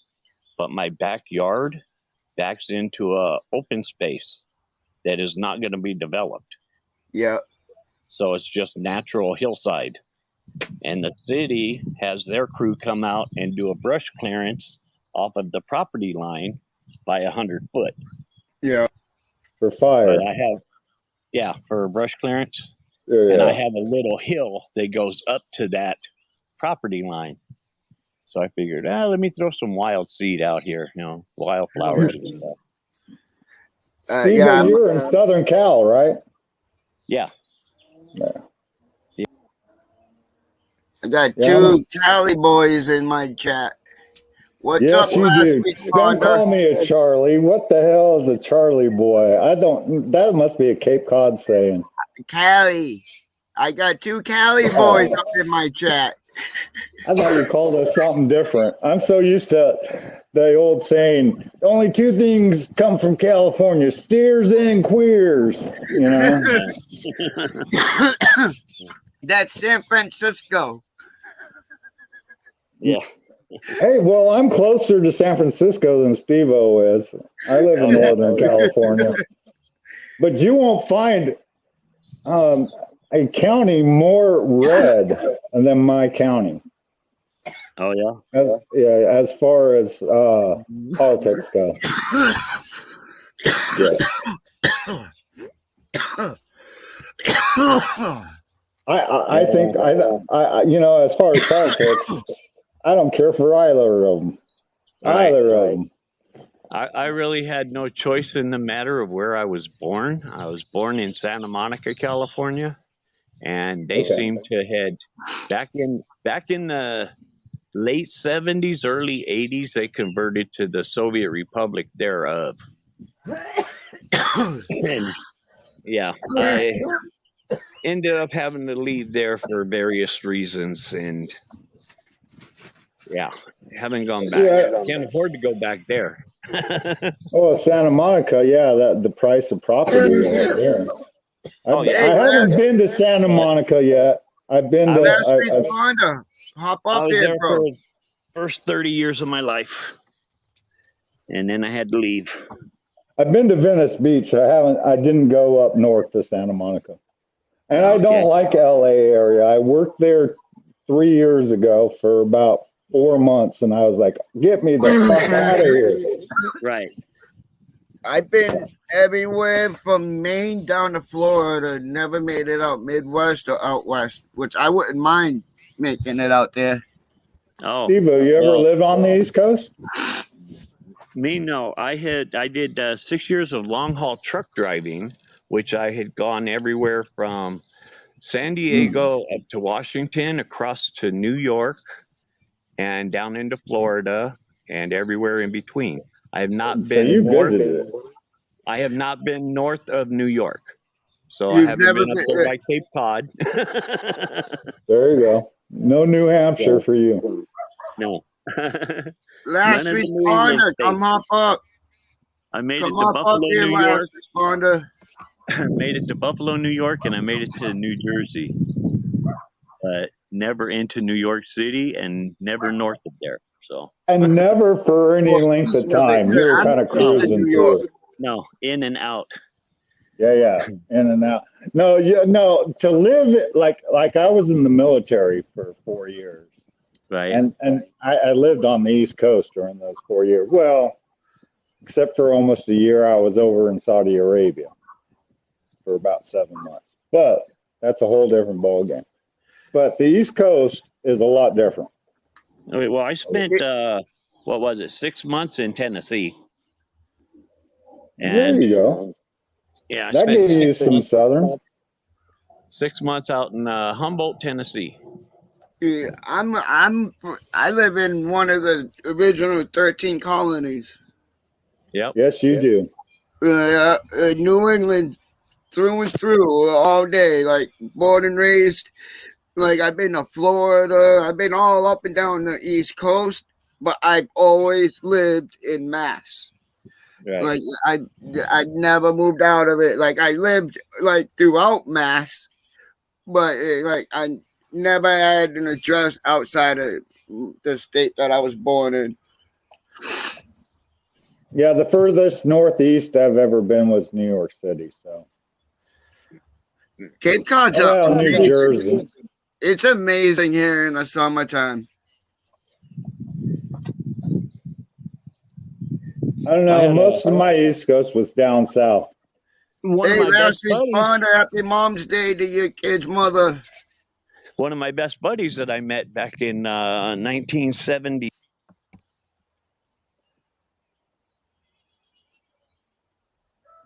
but my backyard backs into a open space that is not going to be developed. Yeah. So it's just natural hillside. And the city has their crew come out and do a brush clearance off of the property line by 100 foot. Yeah. For fire. But for brush clearance. Yeah. And I have a little hill that goes up to that property line. So I figured, let me throw some wild seed out here, wildflowers and stuff. Steve, you're in Southern Cal, right? Yeah. I got two Cali boys in my chat. What's up, you do. Don't call me a Charlie. What the hell is a Charlie boy? That must be a Cape Cod saying. Cali. I got two Cali boys up in my chat. I thought you called us something different. I'm so used to the old saying, only two things come from California, steers and queers, That's San Francisco. Yeah. Hey, well, I'm closer to San Francisco than Steve-O is. I live in Northern California. But you won't find a county more red than my county. Oh, yeah? As far as politics go. I think, as far as politics, I don't care for either of them. Right. Either of them. I really had no choice in the matter of where I was born. I was born in Santa Monica, California, and they seem to head back in the late 70s, early 80s, they converted to the Soviet Republic thereof. And yeah, I ended up having to leave there for various reasons, and yeah, haven't gone back. Yeah. Can't afford to go back there. Oh, Santa Monica, yeah, that the price of property right there. Oh, yeah. I haven't been to Santa Monica yet. I've been to. Last responder. Hop I up was there, there bro. for the first 30 years of my life, and then I had to leave. I've been to Venice Beach. I didn't go up north to Santa Monica. And I Okay. don't like LA area. I worked there 3 years ago for about 4 months, and I was like, get me the fuck out of here. Right. I've been everywhere from Maine down to Florida. Never made it out Midwest or out west, which I wouldn't mind making it out there. Oh, Steve, have you ever well, lived on the East Coast? me, no. I did 6 years of long haul truck driving, which I had gone everywhere from San Diego up to Washington, across to New York, and down into Florida, and everywhere in between. I have not So been you north. visited it. I have not been north of New York, so I You've haven't never been up been- there by Cape Cod. There you go. No New Hampshire for you. No. Last None of the New England responder, come states. hop up. I made it Come to up up Buffalo, here, New York. last responder. Made it to Buffalo, New York, and I made it to New Jersey, but never into New York City and never north of there. So And never for any length of time. You were kind of I'm east of cruising New York. through. no, in and out. Yeah, in and out. No, to live like I was in the military for 4 years. Right. And I lived on the East Coast during those 4 years. Well, except for almost a year, I was over in Saudi Arabia for about 7 months. But that's a whole different ballgame. But the East Coast is a lot different. Okay, well, I spent what was it, 6 months in Tennessee, There and you go. yeah, I That spent gave you some Southern. 6 months out in Humboldt, Tennessee. Yeah, I live in one of the original 13 colonies. Yep. Yes, you do. New England through and through all day, like born and raised. Like I've been to Florida, I've been all up and down the East Coast, but I've always lived in Mass. Right. Like I never moved out of it. Like I lived like throughout Mass, but like I never had an address outside of the state that I was born in. Yeah, the furthest northeast I've ever been was New York City. So, Cape Cod's well, New amazing. Jersey. It's amazing here in the summertime. I don't know. Most of my East Coast was down south. One Hey, of my last best buddies, responder, happy Mom's Day to your kid's mother. one of my best buddies that I met back in 1970.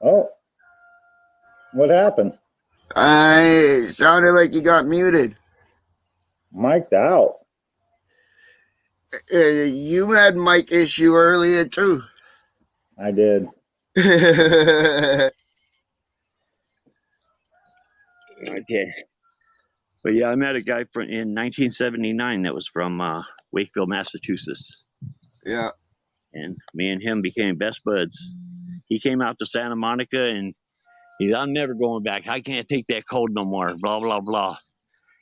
Oh, what happened? I sounded like you got muted. Mic'd out. You had mic issue earlier too. I did. Okay. But yeah, I met a guy in 1979 that was from Wakefield, Massachusetts, Yeah. and me and him became best buds. He came out to Santa Monica and he's, I'm never going back. I can't take that cold no more. Blah blah blah.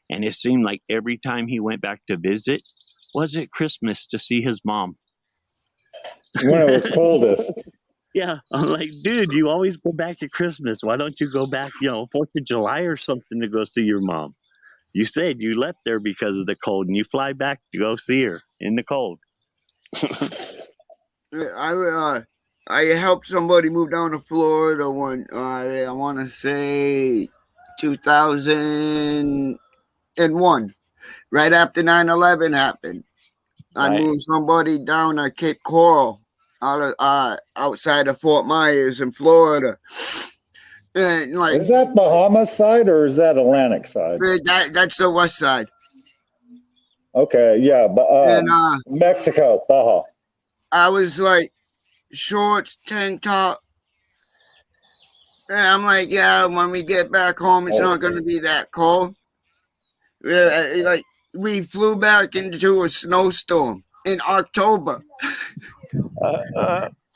And it seemed like every time he went back to visit, was it Christmas to see his mom? When it was coldest. Yeah, I'm like, dude, you always go back at Christmas. Why don't you go back, 4th of July or something to go see your mom? You said you left there because of the cold, and you fly back to go see her in the cold. I helped somebody move down to Florida when I want to say 2001, right after 9/11 happened. I Right. moved somebody down to Cape Coral, outside of Fort Myers in Florida. And like Is that Bahamas side or is that Atlantic side? that's the west side. Okay, yeah, but and Mexico, Baja. I was like shorts, tank top. And I'm like, yeah, when we get back home, it's not gonna be that cold. Yeah, like we flew back into a snowstorm in October.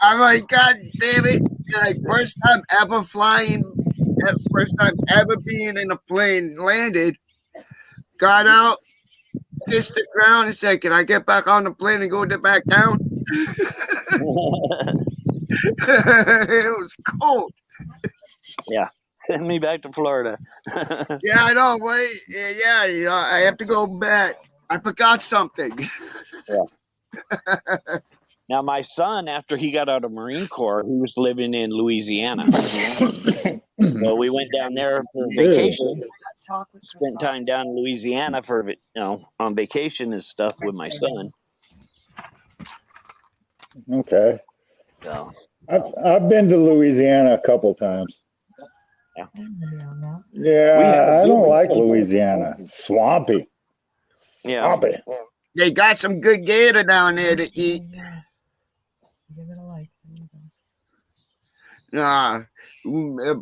I'm like, God damn it! Like first time ever flying, first time ever being in a plane, landed, got out, kissed the ground, and said, "Can I get back on the plane and go back down?" It was cold. Yeah. Send me back to Florida. Yeah, I know. Wait, yeah, you know, I have to go back. I forgot something. Now, my son, after he got out of Marine Corps, he was living in Louisiana. So we went down there for vacation. Spent time down in Louisiana for, on vacation and stuff with my son. Okay. So, I've been to Louisiana a couple times. Yeah. Yeah, I don't like Louisiana. Swampy. yeah. Swampy. They got some good gator down there to eat. A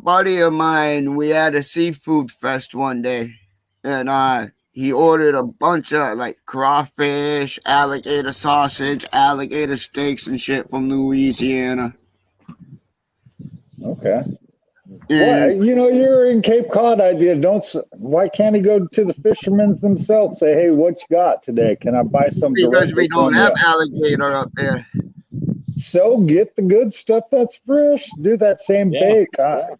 buddy of mine, we had a seafood fest one day, and he ordered a bunch of like crawfish, alligator sausage, alligator steaks, and shit from Louisiana. Okay. And Well, you're in Cape Cod. Why can't he go to the fishermen themselves? Say, hey, what you got today? Can I buy some? because we directly don't from have you? alligator up there. So get the good stuff that's fresh. Do that same Yeah. bake.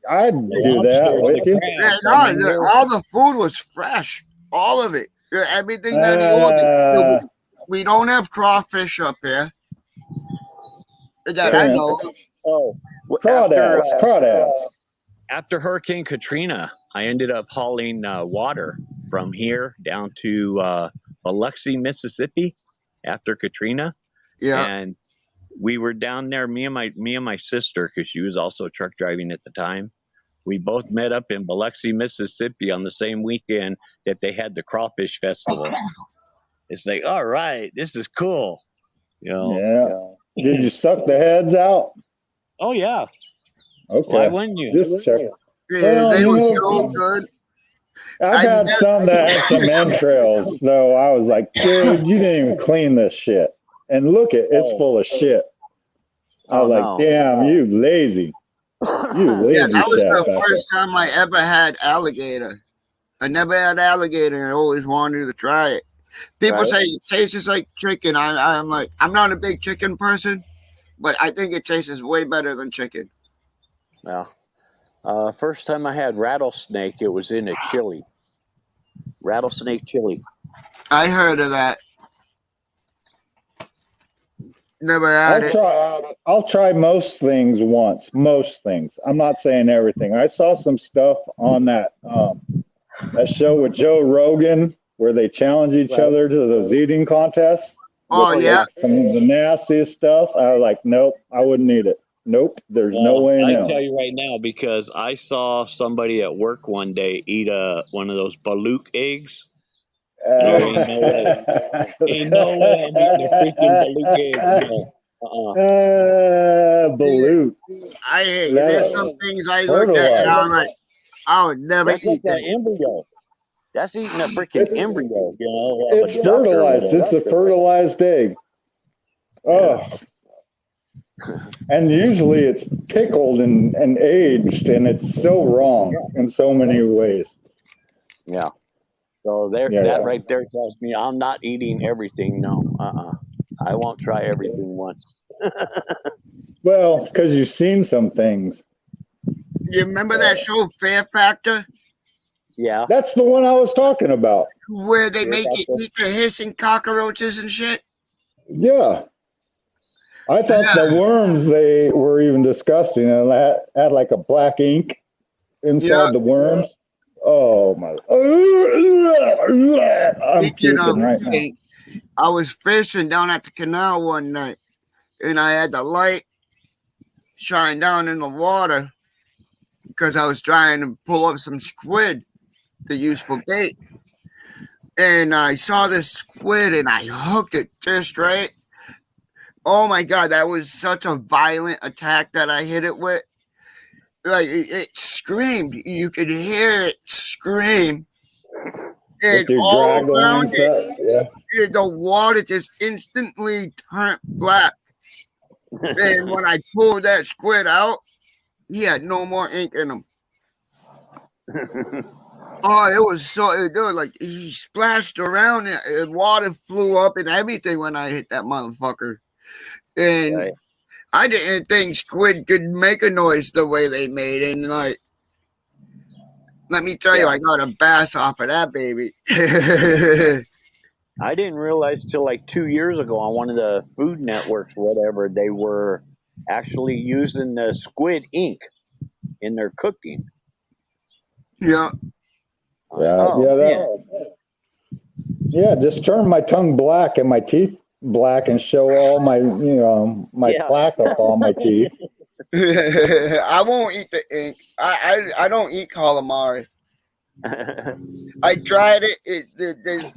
I'd do that Lobsters, with the you. crabs, No, I mean, all the food was fresh, all of it. Everything that he ordered. We don't have crawfish up here that I know. Crawdads. After Hurricane Katrina, I ended up hauling water from here down to Biloxi, Mississippi. After Katrina, Yeah, and we were down there. Me and my sister, because she was also truck driving at the time. We both met up in Biloxi, Mississippi, on the same weekend that they had the crawfish festival. It's like, all right, this is cool. Yeah. Did you suck the heads out? Oh yeah. Okay. Why wouldn't you? Just check. yeah, they were so good. I've had some that had some entrails, though. I was like, dude, you didn't even clean this shit. And look, it's full of shit. I was like, damn, you lazy. You lazy Yeah, that was chef the out first time I ever had alligator. I never had alligator, and I always wanted to try it. People Right. say it tastes like chicken. I'm like, I'm not a big chicken person, but I think it tastes way better than chicken. Yeah. First time I had rattlesnake, it was in a chili. Rattlesnake chili. I heard of that. Never had it. I'll try most things once. Most things. I'm not saying everything. I saw some stuff on that show with Joe Rogan where they challenge each other to those eating contests. Oh, with, yeah. like, some of the nastiest stuff. I was like, nope, I wouldn't eat it. Nope, there's no way in I hell. can tell you right now, because I saw somebody at work one day eat one of those balut eggs. There ain't no way. Ain't no way I'm eating a freaking balut egg. No. Balut. I hate. There's some things I look at and I'm like, I would never That's like eat that. an embryo. That's eating a freaking embryo, It's fertilized. It's a fertilized egg. Oh. And usually it's pickled and aged, and it's so wrong in so many ways. Yeah. So that right there tells me I'm not eating everything. No. I won't try everything once. Well, because you've seen some things. You remember that show Fear Factor? Yeah. That's the one I was talking about. Where they make you eat the hissing cockroaches and shit? Yeah. I thought the worms, they were even disgusting, and that had like a black ink inside the worms. Oh my! I'm puking right now. I was fishing down at the canal one night, and I had the light shine down in the water because I was trying to pull up some squid to use for bait. and I saw this squid and I hooked it just right. Oh my God, that was such a violent attack that I hit it with. Like it screamed. You could hear it scream. And With your all drag line around it, set, the water just instantly turned black. And when I pulled that squid out, he had no more ink in him. Oh, it was so dude, like he splashed around and water flew up and everything when I hit that motherfucker. And Right. I didn't think squid could make a noise the way they made it. And like, let me tell you, I got a bass off of that baby. I didn't realize till like 2 years ago on one of the Food Networks, whatever, they were actually using the squid ink in their cooking. Yeah. Yeah, just turn my tongue black and my teeth black and show all my, my Yeah. plaque up on my teeth. I won't eat the ink. I don't eat calamari. I tried it. There's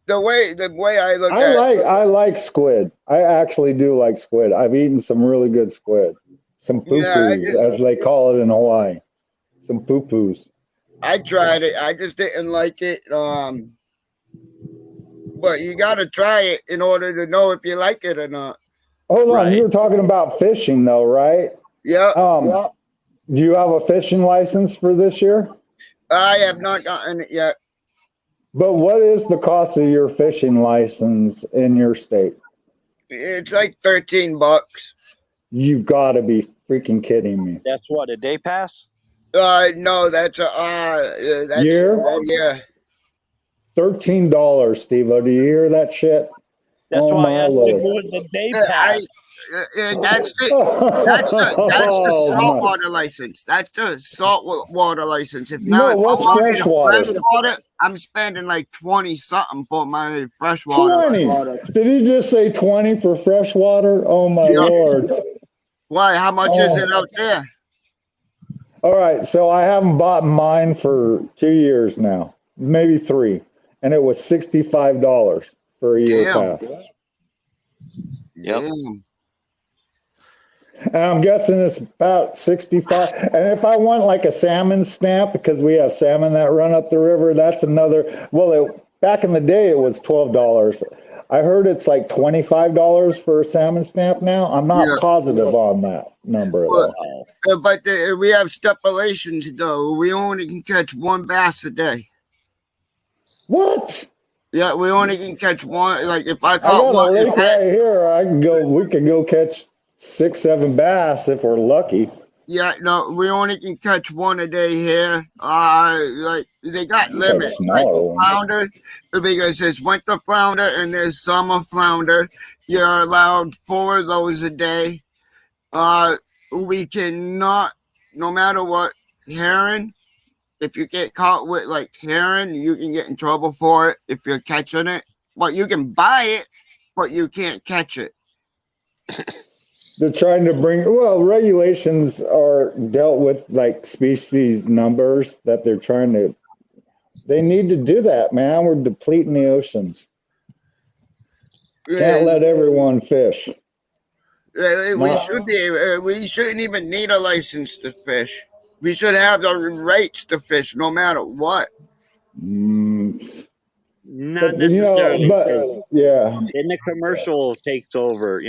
the way I look at it. I like squid. I actually do like squid. I've eaten some really good squid. Some poo-poos, as they call it in Hawaii. Some poo-poos. I tried it. I just didn't like it. But you got to try it in order to know if you like it or not. Hold on, Right. you were talking about fishing though, right? Yeah. Do you have a fishing license for this year? I have not gotten it yet. But what is the cost of your fishing license in your state? It's like $13. You gotta be freaking kidding me. That's what, a day pass? No, that's Year? Yeah. $13, Steve-O. Do you hear that shit? That's Oh, why my I asked Lord. if it was a day pass. And that's the Oh, saltwater license. That's the saltwater license. If No, not, what's if I want freshwater? freshwater, I'm spending like 20 something for my freshwater. 20. Did he just say 20 for freshwater? Oh my Yeah. Lord. Why? How much is it out there? All right, so I haven't bought mine for 2 years now, maybe 3, and it was $65 for a year Damn. pass. Yep. Damn. And I'm guessing it's about 65. And if I want like a salmon stamp, because we have salmon that run up the river, that's another. Well, back in the day, it was $12. I heard it's like $25 for a salmon stamp now. I'm not positive on that number though. But we have stipulations though. We only can catch one bass a day. What? Yeah, we only can catch one. Like if I I caught got a one, lake right here. We could go catch 6, 7 bass if we're lucky. yeah, no, we only can catch one a day here. Like they got limits, like flounder, because there's winter flounder and there's summer flounder. You're allowed 4 of those a day. We cannot, no matter what, herring. If you get caught with like herring, you can get in trouble for it if you're catching it. But you can buy it, but you can't catch it. They're trying to regulations are dealt with like species numbers that they need to do that, man. We're depleting the oceans. Can't let everyone fish. We shouldn't even need a license to fish. We should have the rights to fish no matter what. Not But, necessarily. yeah. Then the commercial takes over,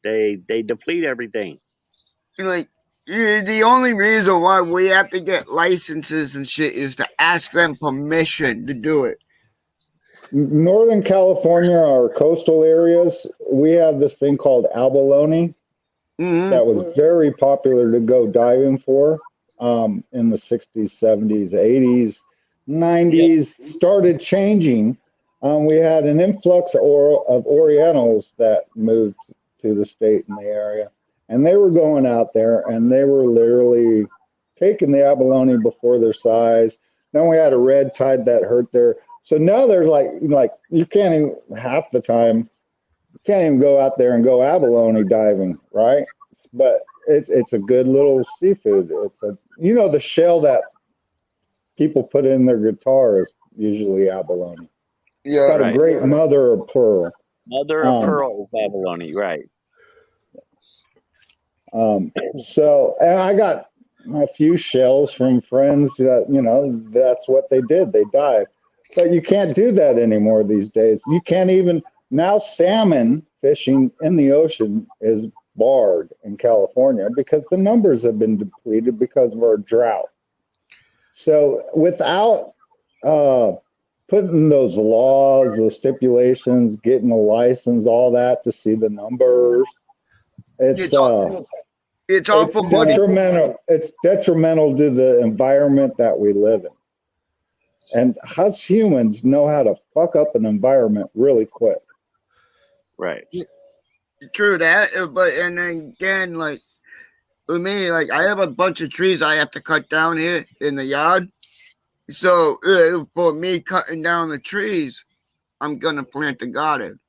they deplete everything. Like the only reason why we have to get licenses and shit is to ask them permission to do it. Northern California, our coastal areas, we have this thing called abalone that was very popular to go diving for in the 60s, 70s, 80s, 90s. Started changing. We had an influx of Orientals that moved to the state in the area, and they were going out there and they were literally taking the abalone before their size. Then we had a red tide that hurt their. So now there's like you can't even half the time. You can't even go out there and go abalone diving, right? But it's a good little seafood. It's the shell that people put in their guitar is usually abalone. Yeah. Got a Right. great mother of pearl. Mother of Um, pearl is abalone, right? So, and I got a few shells from friends that, you know, that's what they did. They died. But you can't do that anymore these days. You can't even, now salmon fishing in the ocean is barred in California because the numbers have been depleted because of our drought. So without putting those laws, those stipulations, getting a license, all that to see the numbers, It's all it's for money. detrimental. It's detrimental to the environment that we live in. And us humans know how to fuck up an environment really quick. Right. True that, but and then again, like for me, like I have a bunch of trees I have to cut down here in the yard. So for me cutting down the trees, I'm gonna plant the garden.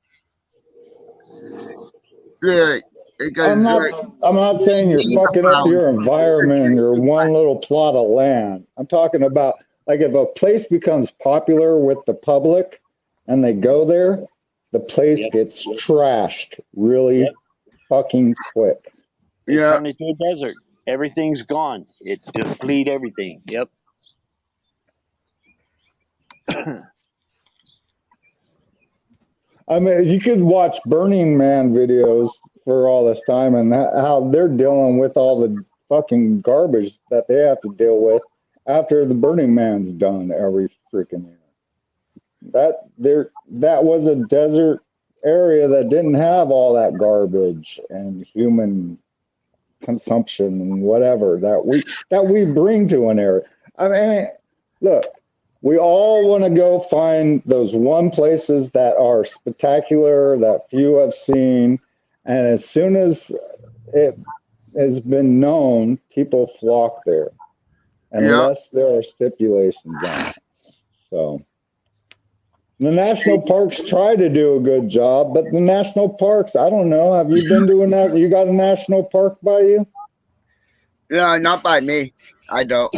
Yeah, because I'm not saying you're fucking up your environment and your one little plot of land. I'm talking about like if a place becomes popular with the public and they go there, the place Yep. gets trashed really Yep. fucking quick. They Yeah. turn into a desert. Everything's gone. It deplete everything. Yep. I mean, you could watch Burning Man videos for all this time and how they're dealing with all the fucking garbage that they have to deal with after the Burning Man's done every freaking year. That was a desert area that didn't have all that garbage and human consumption and whatever that we bring to an area. I mean, look, we all want to go find those one places that are spectacular that few have seen, and as soon as it has been known, people flock there, unless there are stipulations on it. So the national parks try to do a good job, but the national parks, I don't know. Have you been doing that? You got a national park by you? No, not by me. I don't.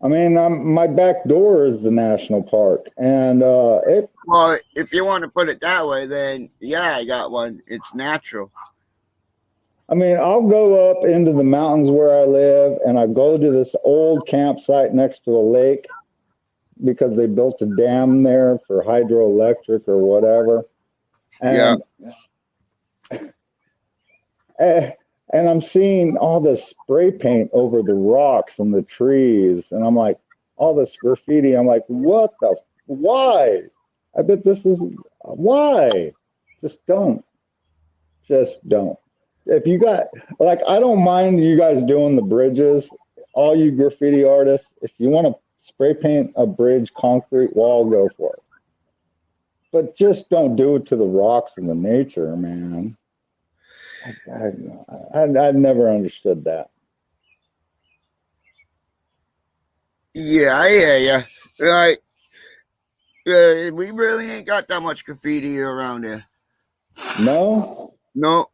I mean, my back door is the national park, and Well, if you want to put it that way, then yeah, I got one. It's natural. I mean, I'll go up into the mountains where I live, and I go to this old campsite next to a lake because they built a dam there for hydroelectric or whatever. And, and I'm seeing all this spray paint over the rocks and the trees, and I'm like, all this graffiti. I'm like, why? I bet this is why. Just don't. If you got, like, I don't mind you guys doing the bridges, all you graffiti artists. If you want to spray paint a bridge, concrete wall, go for it. But just don't do it to the rocks and the nature, man. I never understood that. Yeah, I hear you. Like, we really ain't got that much graffiti around here. No.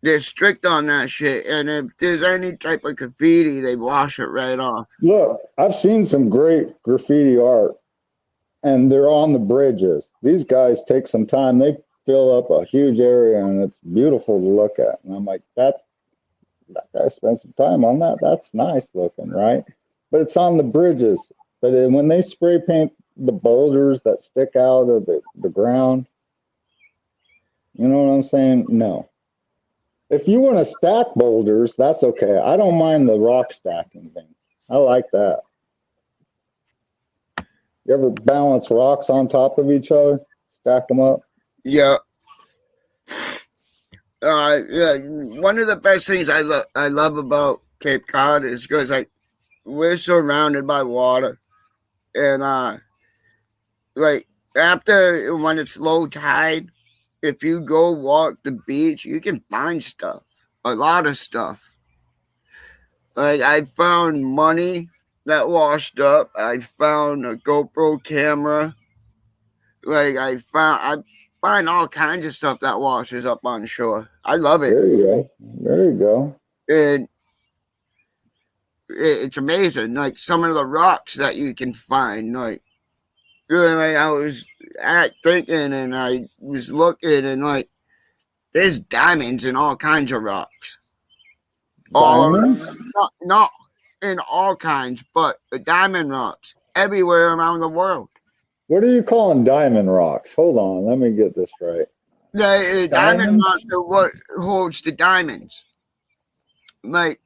They're strict on that shit, and if there's any type of graffiti, they wash it right off. Look, I've seen some great graffiti art, and they're on the bridges. These guys take some time. They fill up a huge area, and it's beautiful to look at. And I'm like, that guy spent some time on that. That's nice looking, right? But it's on the bridges. But when they spray paint the boulders that stick out of the ground, you know what I'm saying? No. If you want to stack boulders, that's okay. I don't mind the rock stacking thing. I like that. You ever balance rocks on top of each other? Stack them up? Yeah. Yeah. One of the best things I love about Cape Cod is because we're surrounded by water, and like after when it's low tide, if you go walk the beach, you can find stuff, a lot of stuff. Like I found money that washed up. I found a GoPro camera. Like I find all kinds of stuff that washes up on shore. I love it. There you go. And it's amazing. Like some of the rocks that you can find, like like I was thinking, and I was looking, and like there's diamonds in all kinds of rocks. All Diamonds? not in all kinds, but the diamond rocks everywhere around the world. What are you calling diamond rocks? Hold on, let me get this right. The diamond Diamonds? rocks are what holds the diamonds. Like,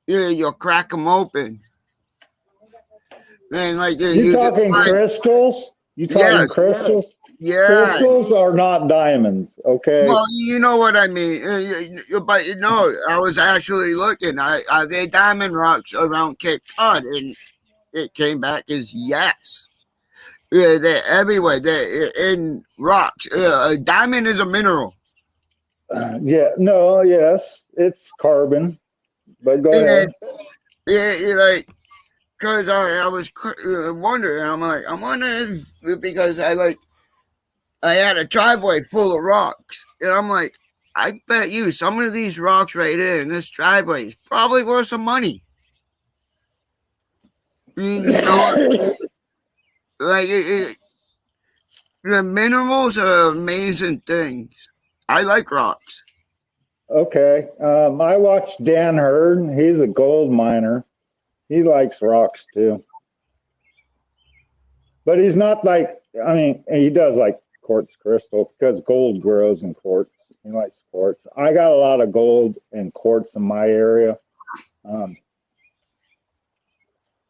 yeah, you'll crack them open. And like You talking crystals? You talking Yes. crystals? Yeah. Crystals are not diamonds, okay? Well, you know what I mean. But you know, I was actually looking. Are there diamond rocks around Cape Cod? And it came back as yes. Yeah, they're everywhere. They're in rocks. A diamond is a mineral. Yes, it's carbon. But go ahead. Yeah, like, because I was wondering. I'm wondering because I had a driveway full of rocks, and I'm like, I bet you some of these rocks right here in this driveway is probably worth some money. You know, like the minerals are amazing things. I like rocks. Okay. I watched Dan Hurd. He's a gold miner. He likes rocks too. But he's not like, I mean, he does like quartz crystal because gold grows in quartz. He likes quartz. I got a lot of gold and quartz in my area.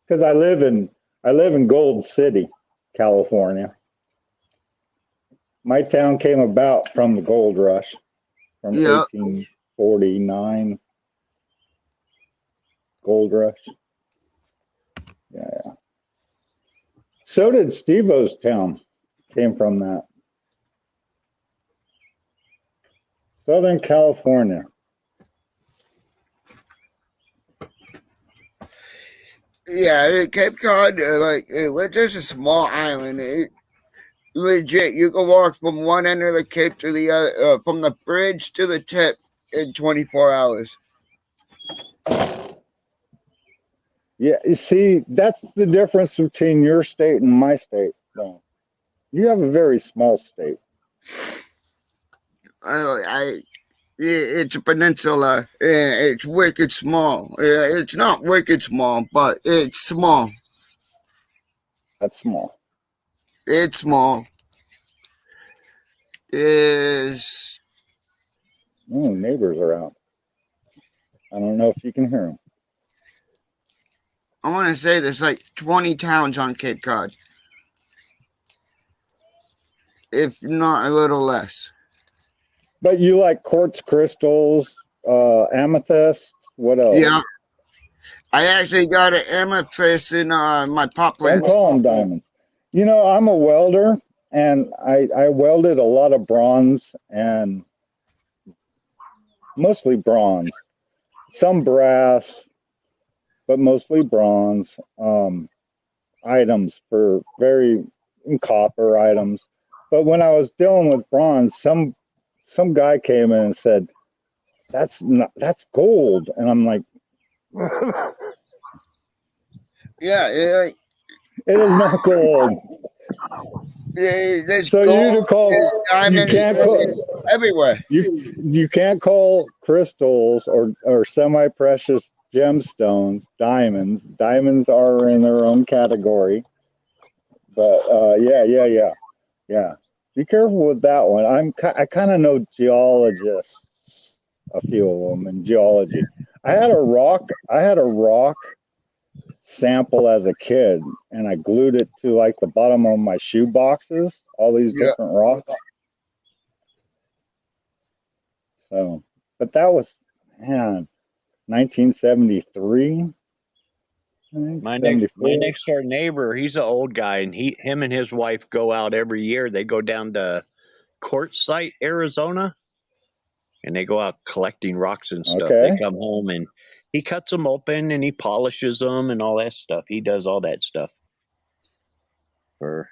Because I live in Gold City, California. My town came about from the gold rush from 1849 gold rush. Yeah. So did Steve-O's town, came from that. Southern California. Yeah, Cape Cod, we're just a small island. Legit, you can walk from one end of the Cape to the other, from the bridge to the tip in 24 hours. Yeah, you see, that's the difference between your state and my state. No. You have a very small state. It's a peninsula. It's wicked small. It's not wicked small, but it's small. That's small. It's small. Neighbors are out. I don't know if you can hear them. I want to say there's like 20 towns on Cape Cod, if not a little less. But you like quartz crystals, amethyst. What else? Yeah, I actually got an amethyst in my pot Don't plant. call them diamonds. You know, I'm a welder, and I welded a lot of bronze and mostly bronze, some brass, but mostly bronze items for copper items. But when I was dealing with bronze, some guy came in and said, that's gold. And I'm like, Yeah, it is not gold. there's So gold, you call there's diamonds, you can't call everywhere. you can't call crystals or semi-precious gemstones diamonds. Diamonds are in their own category. But yeah. Be careful with that one. I kind of know geologists, a few of them in geology. I had a rock sample as a kid, and I glued it to like the bottom of my shoe boxes. All these different rocks. So, but that was 1973. My next door neighbor, he's an old guy, and him and his wife go out every year. They go down to Quartzsite, Arizona, and they go out collecting rocks and stuff. Okay. They come home and he cuts them open and he polishes them and all that stuff. He does all that stuff for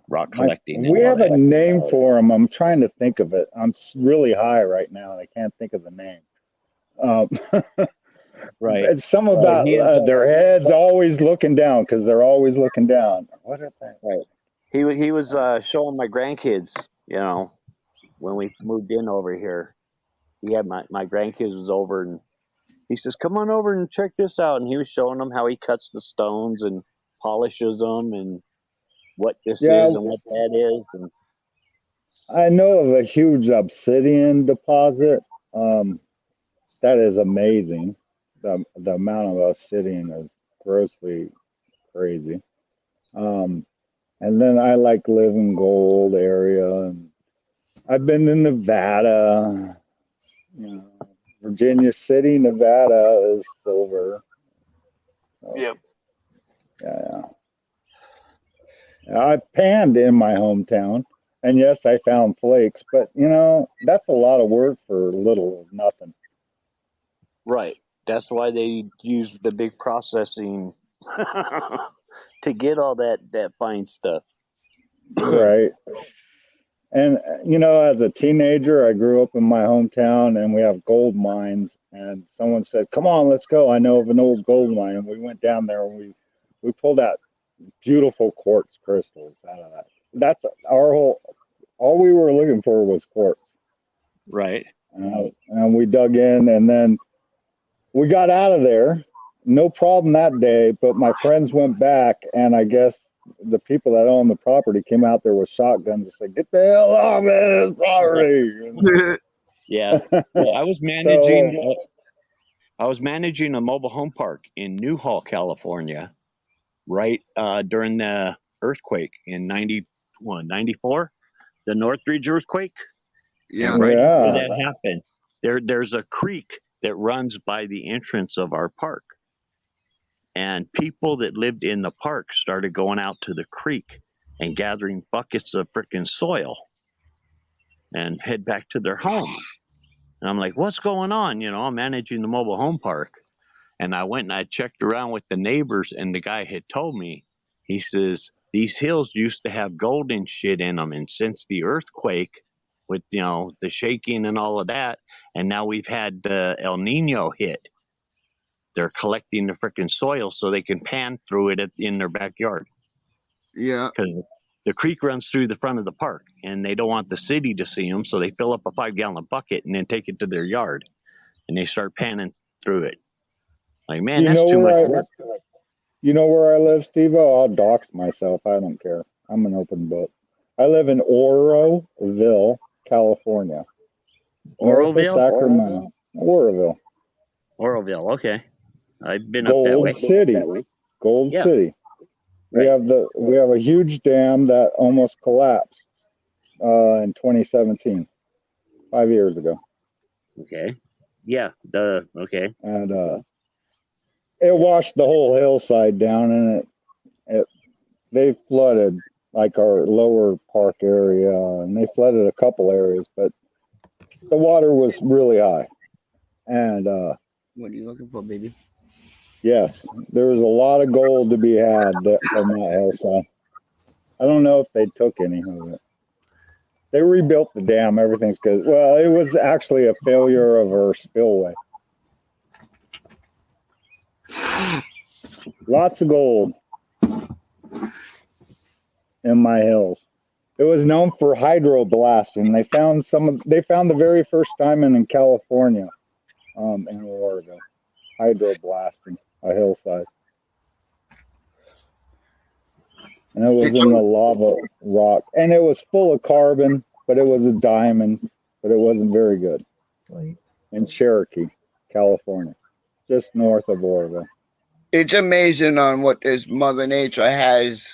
rock collecting. We have a name for them. I'm trying to think of it. I'm really high right now, and I can't think of the name. Right. It's some about their heads always looking down because they're always looking down. What are they? Right. He was showing my grandkids, you know, when we moved in over here. He had my grandkids was over, and he says, "Come on over and check this out." And he was showing them how he cuts the stones and polishes them, and what this Yeah, is and what that is. And I know of a huge obsidian deposit. Um, that is amazing. The amount of obsidian is grossly crazy. Um, and then I like living gold area, and I've been to Nevada. You know, Virginia City, Nevada is silver. So, yep. yeah. I panned in my hometown, and yes, I found flakes, but you know, that's a lot of work for little or nothing. Right. That's why they use the big processing to get all that fine stuff. Right. And you know, as a teenager, I grew up in my hometown, and we have gold mines. And someone said, "Come on, let's go. I know of an old gold mine." And we went down there, and we pulled out beautiful quartz crystals out of that. That's our whole. All we were looking for was quartz, Right. and we dug in, and then we got out of there. No problem that day. But my friends went back, and I guess the people that own the property came out there with shotguns and said, "Get the hell off this property!" Yeah. Well, I was So managing a mobile home park in Newhall, California, right during the earthquake in 94, the Northridge earthquake. Yeah. And right after yeah, that happened, there's a creek that runs by the entrance of our park. And people that lived in the park started going out to the creek and gathering buckets of freaking soil and head back to their home. And I'm like, what's going on? You know, I'm managing the mobile home park. And I went and I checked around with the neighbors, and the guy had told me, he says, these hills used to have gold and shit in them. And since the earthquake, with, you know, the shaking and all of that, and now we've had the El Nino hit, they're collecting the freaking soil so they can pan through it in their backyard. Yeah. Because the creek runs through the front of the park, and they don't want the city to see them, so they fill up a 5-gallon bucket and then take it to their yard, and they start panning through it. Like, man, you that's know too much where work. you know where I live, Steve? I'll dox myself. I don't care. I'm an open book. I live in Oroville, California, north of Oroville? Sacramento. Oroville, Oroville, okay. I've been up that Gold way. City, Gold Yeah, City. We right. have a huge dam that almost collapsed in 2017, 5 years ago, Okay. Yeah, okay. and it washed the whole hillside down, and they flooded like our lower park area, and they flooded a couple areas, but the water was really high, and What are you looking for, baby? yes, there was a lot of gold to be had from that hillside. I don't know if they took any of it. They rebuilt the dam. Everything's good. Well, it was actually a failure of our spillway. Lots of gold in my hills. It was known for hydroblasting. They found the very first diamond in California, in Oregon. Hydroblasting a hillside. And it was in the lava rock. And it was full of carbon, but it was a diamond, but it wasn't very good. In Cherokee, California, just north of Oregon. It's amazing on what this Mother Nature has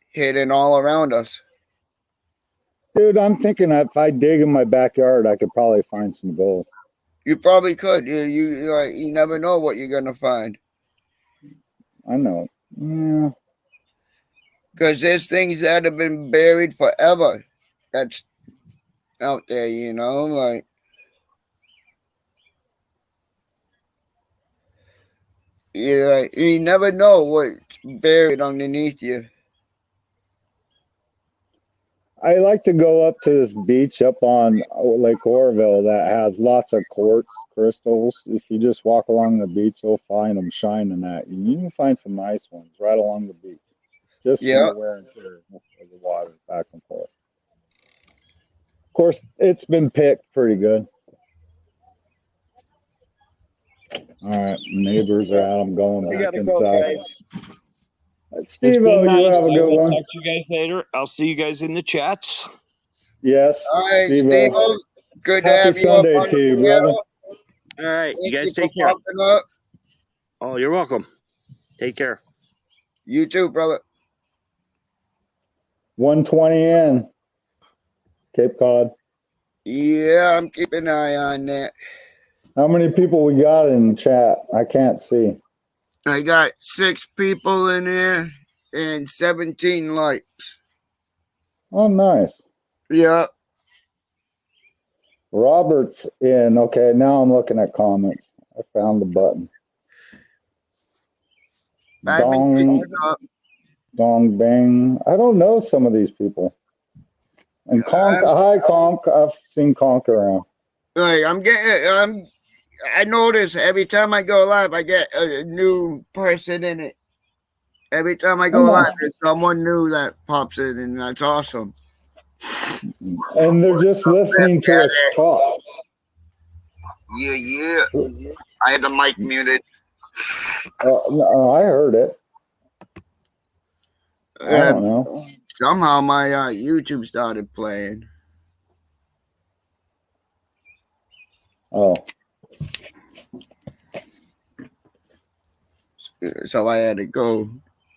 hidden all around us. Dude, I'm thinking if I dig in my backyard, I could probably find some gold. You probably could. You never know what you're gonna find. I know. Yeah. Because there's things that have been buried forever that's out there, you know, like you never know what's buried underneath you. I like to go up to this beach up on Lake Oroville that has lots of quartz crystals. If you just walk along the beach, you'll find them shining at you. You can find some nice ones right along the beach. just from Yeah. the wear and tear of the water back and forth. Of course, it's been picked pretty good. All right, neighbors are out. I'm going I back gotta go, inside. guys. It's Steve-O, been you nice. have a I good will one. talk to you guys later. I'll see you guys in the chats. Yes, All right, Steve-O. Steve. Good to Happy have you up Sunday on to you, the brother. channel. All right, you Thank guys you for take care. popping up. Oh, you're welcome. Take care. You too, brother. 120 in Cape Cod. Yeah, I'm keeping an eye on that. How many people we got in chat? I can't see. I got 6 people in there and 17 likes. Oh, nice. Yeah. Robert's in. Okay, now I'm looking at comments. I found the button. I've been keeping up. Dong Bang. I don't know some of these people. And Conk. Hi, Conk. I've seen Conk around. Like, I notice every time I go live, I get a new person in it. Every time I go live, there's someone new that pops in, and that's awesome. And they're just listening to us talk. Yeah. I had the mic muted. No, I heard it. I don't know. Somehow my YouTube started playing. Oh, So I had to go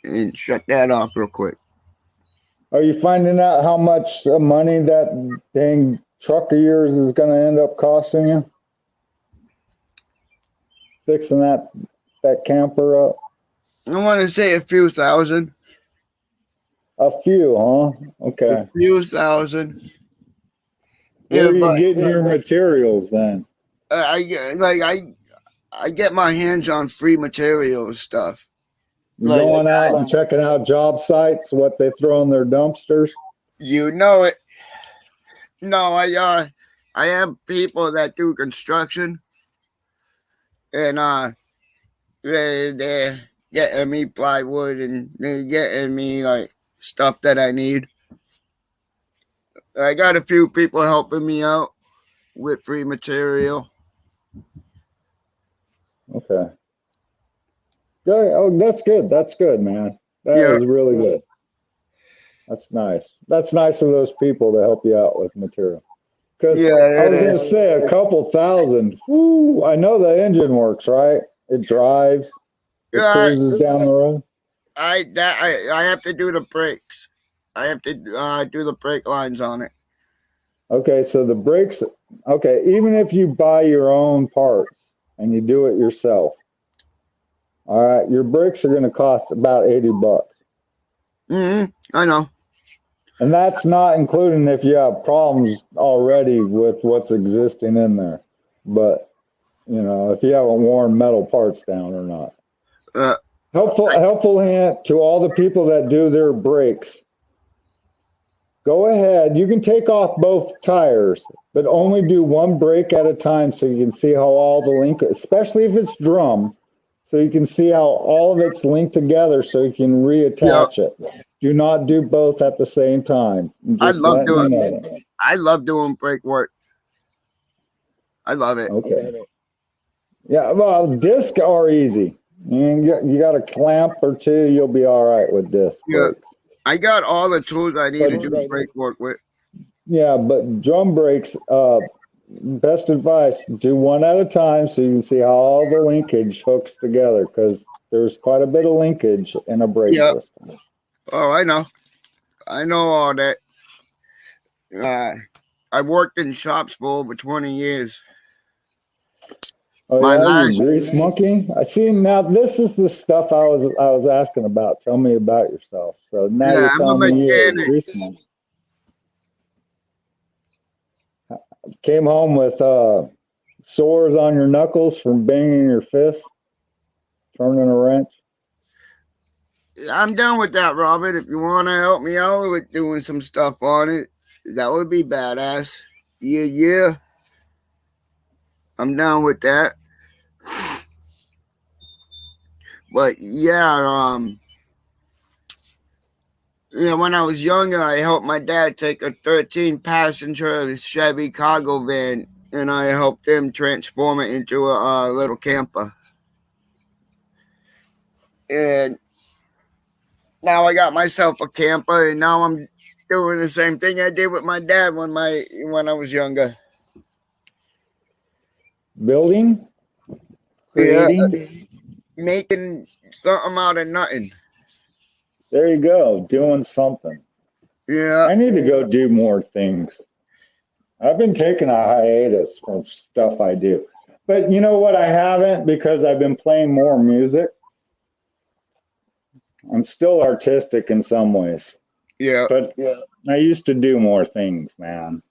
and shut that off real quick. are you finding out how much money that dang truck of yours is going to end up costing you? Fixing that camper up? I want to say a few thousand. A few, huh? Okay. A few thousand. Where are you but getting your materials then? I get my hands on free materials stuff. You going out and checking out job sites, what they throw in their dumpsters? You know it. No, I have people that do construction, and they're getting me plywood and they're getting me like stuff that I need. I got a few people helping me out with free material. Okay. Yeah, oh, that's good. That's good, man. That is really good. That's nice. That's nice of those people to help you out with material. Because I was going to say a couple thousand. Woo, I know the engine works, right? It drives. It cruises down the road. I have to do the brakes. I have to do the brake lines on it. Okay, so the brakes. Okay, even if you buy your own parts and you do it yourself, all right, your brakes are going to cost about $80. I know. And that's not including if you have problems already with what's existing in there. But, you know, if you haven't worn metal parts down or not. Helpful hint to all the people that do their brakes. Go ahead. You can take off both tires, but only do one brake at a time so you can see how all the link, especially if it's drum, so you can see how all of it's linked together so you can reattach it. Do not do both at the same time. I love doing brake work. I love it. Okay. Yeah, well, discs are easy. You got a clamp or two, you'll be all right with discs. Yeah. I got all the tools I need to do brake work with. Yeah, but drum brakes, best advice, do one at a time so you can see how all the linkage hooks together, because there's quite a bit of linkage in a brake system. Oh, I know all that. I worked in shops for over 20 years. Oh, you grease monkey. I see. Now this is the stuff I was asking about. Tell me about yourself. So now you're telling me you're a grease monkey. Came home with sores on your knuckles from banging your fist, turning a wrench. I'm done with that, Robert. If you want to help me out with doing some stuff on it, that would be badass. Yeah. I'm down with that. But yeah, Yeah, when I was younger, I helped my dad take a 13-passenger Chevy cargo van, and I helped him transform it into a little camper. And now I got myself a camper, and now I'm doing the same thing I did with my dad when I was younger. Building, Yeah, creating. making something out of nothing. There you go, doing something. Yeah, I need to go do more things. I've been taking a hiatus from stuff I do. But you know what? I haven't because I've been playing more music. I'm still artistic in some ways, yeah. but I used to do more things, man.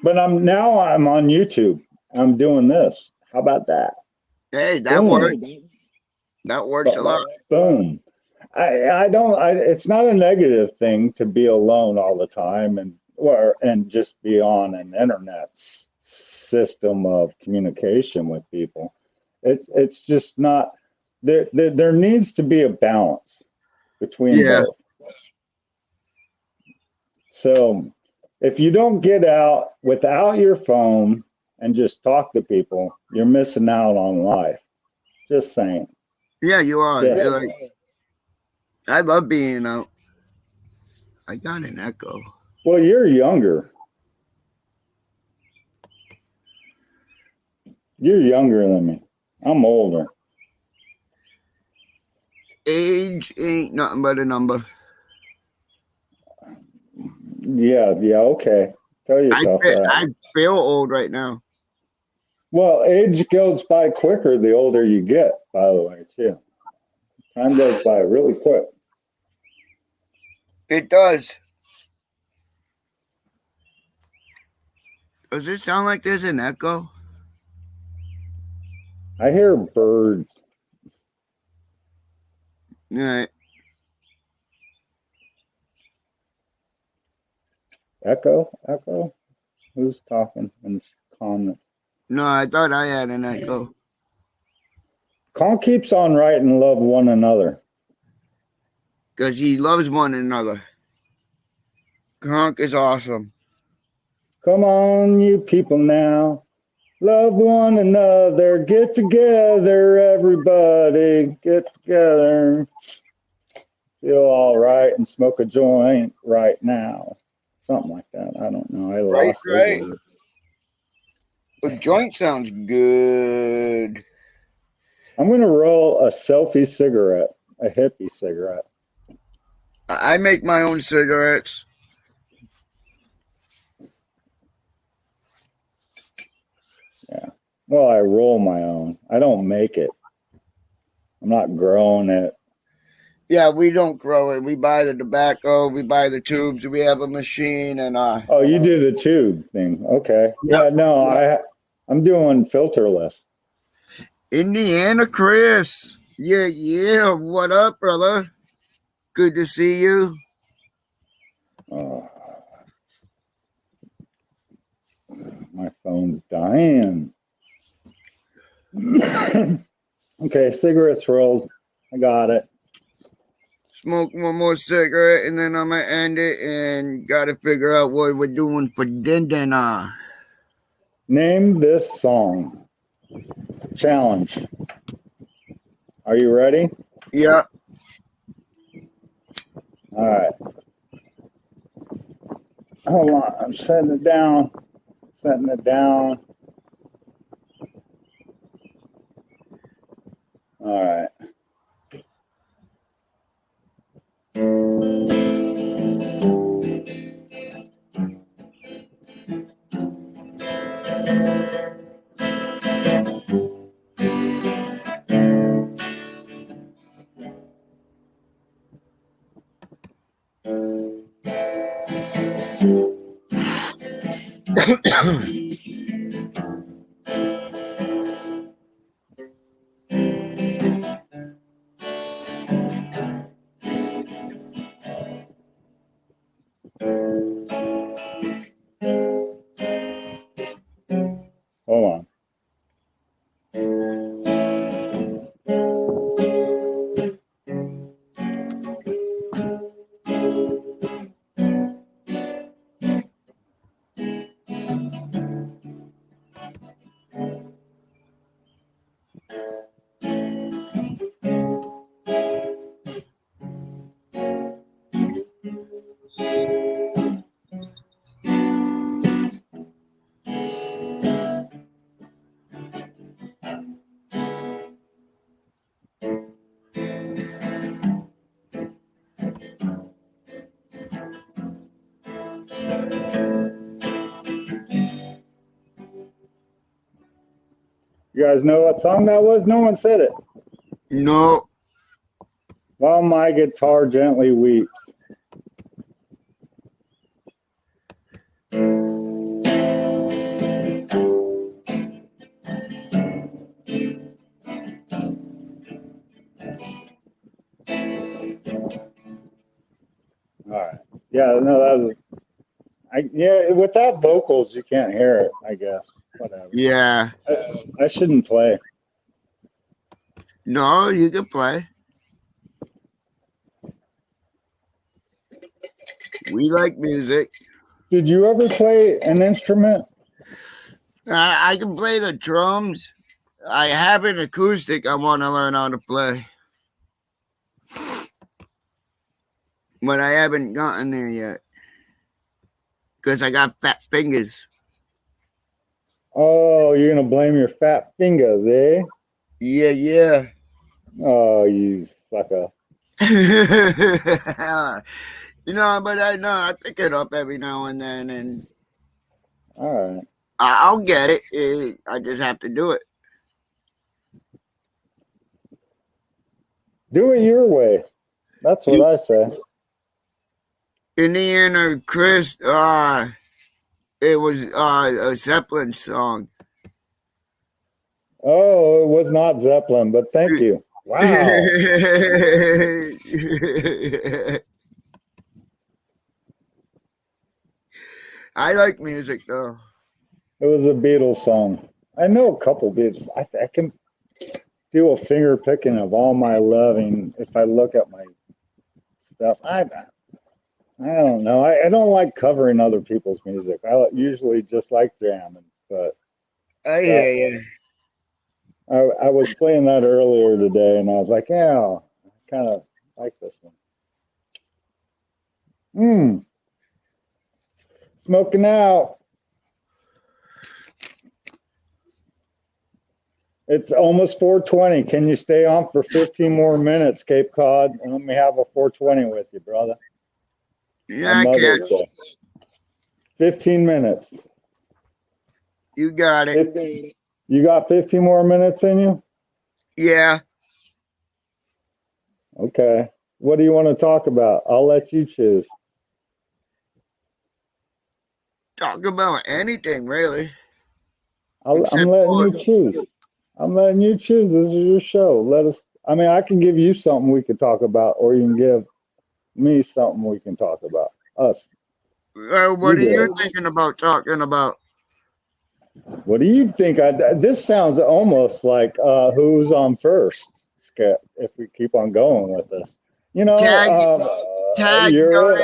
But I'm on YouTube. I'm doing this. How about that? Hey, that Boom. works. That works a lot. Boom. It's not a negative thing to be alone all the time and just be on an internet system of communication with people. It's just not there needs to be a balance between Yeah. both. So if you don't get out without your phone and just talk to people, you're missing out on life. Just saying. Yeah, you are. Yes. You're like, I love being out. I got an echo. Well, you're younger. You're younger than me. I'm older. Age ain't nothing but a number. Yeah, okay. Tell yourself that. I feel old right now. Well, age goes by quicker the older you get, by the way, too. Time goes by really quick. It does. Does it sound like there's an echo? I hear birds. Yeah. Echo? Who's talking in comments? No, I thought I had an echo. Con keeps on writing love one another. Because he loves one another. Conk is awesome. Come on, you people now. Love one another. Get together, everybody. Get together. Feel all right and smoke a joint right now. Something like that. I don't know. I lost Right. it. A joint sounds good. I'm going to roll a selfie cigarette, a hippie cigarette. I make my own cigarettes. Yeah. Well, I roll my own. I don't make it. I'm not growing it. Yeah, we don't grow it. We buy the tobacco. We buy the tubes. We have a machine and Oh, you do the tube thing. Okay. Yep. Yeah, no, I'm doing filterless. Indiana Chris. Yeah. What up, brother? Good to see you. Oh, my phone's dying. Okay, cigarettes rolled. I got it. Smoke one more cigarette and then I'm gonna end it and gotta figure out what we're doing for dinner. Name this song. Challenge. Are you ready? Yeah. All right. Hold on. I'm setting it down. All right. Hold on. You guys know what song that was? No one said it. No. While my guitar gently weeps. All right. Yeah, no, that was. Yeah, without vocals, you can't hear it. I guess. Whatever. Yeah. I shouldn't play. No, you can play. We like music. Did you ever play an instrument? I can play the drums. I have an acoustic I want to learn how to play. But I haven't gotten there yet. Because I got fat fingers. Oh, you're gonna blame your fat fingers, eh? Yeah, yeah. Oh, you sucker. You know, but I know I pick it up every now and then, and All right. I'll get it. I just have to do it. Do it your way. That's what I say. In the end of Chris, it was a Zeppelin song. Oh, it was not Zeppelin, but thank you. Wow. I like music though. It was a Beatles song. I know a couple Beatles. I can do a finger picking of All My Loving if I look at my stuff. I don't know. I don't like covering other people's music. I usually just like jamming. But I hear you. I was playing that earlier today, and I was like, yeah, I kind of like this one. Smoking out. It's almost 4:20. Can you stay on for 15 more minutes, Cape Cod? And let me have a 4:20 with you, brother. Yeah, I On can. Mother's Day. 15 minutes. You got it. 15. You got 15 more minutes in you? Yeah. Okay. What do you want to talk about? I'll let you choose. Talk about anything, really. I'm letting you choose. I'm letting you choose. This is your show. I can give you something we could talk about, or you can give me something we can talk about. Us. What are you thinking about talking about? What do you think? This sounds almost like who's on first, if we keep on going with this. You know, Tag, you're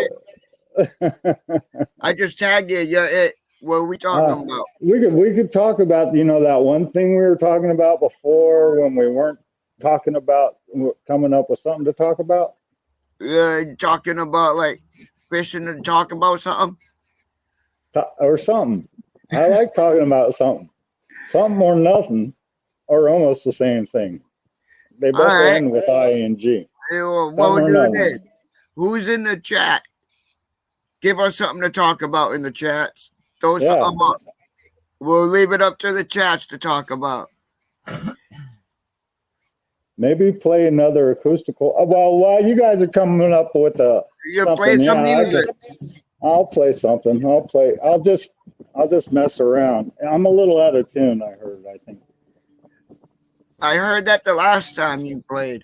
I just tagged you. You're it. What are we talking about? We could talk about, that one thing we were talking about before when we weren't talking about coming up with something to talk about. Talking about like fishing and talk about something or something. I like talking about something or nothing, or almost the same thing. They both end with ing. What we'll do this. Who's in the chat? Give us something to talk about in the chats. Throw something up. We'll leave it up to the chats to talk about. Maybe play another acoustical. Well, while you guys are coming up with play some music. I'll play something. I'll just mess around. I'm a little out of tune. I think. I heard that the last time you played.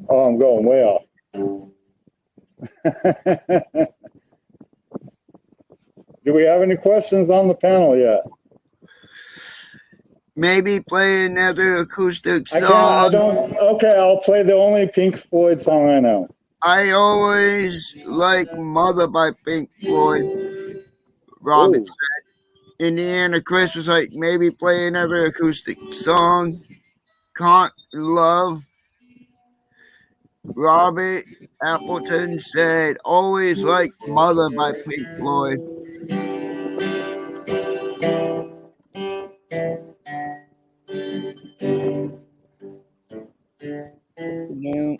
Oh, I'm going way off. Do Do we have any questions on the panel yet? Maybe play another acoustic I can't. I song. don't. Okay, I'll play the only Pink Floyd song I know. I always like Mother by Pink Floyd. Robert Ooh. said. Indiana Chris was like, maybe play another acoustic song. Can't Love. Robert Appleton said, always like Mother by Pink Floyd. No.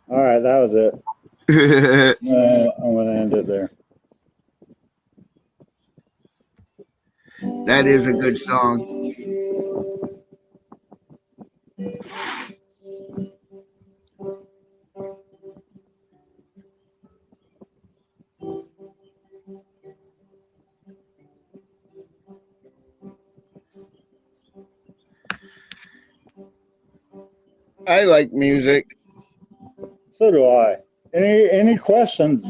All right, that was it. I'm gonna end it there. That is a good song. I like music. So do I. Any questions?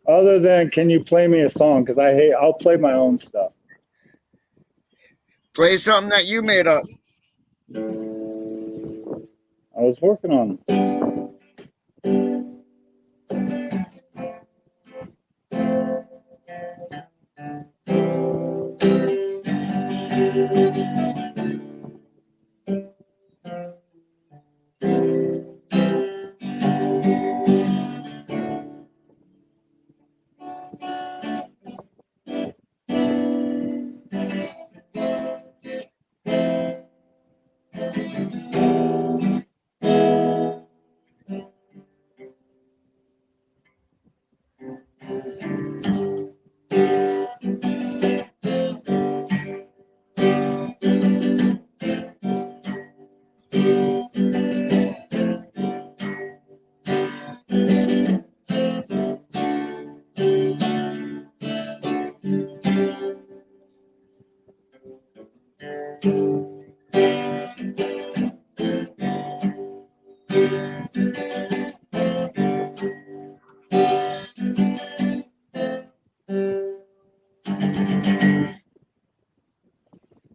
Other than, can you play me a song? Because I'll play my own stuff. Play something that you made up. I was working on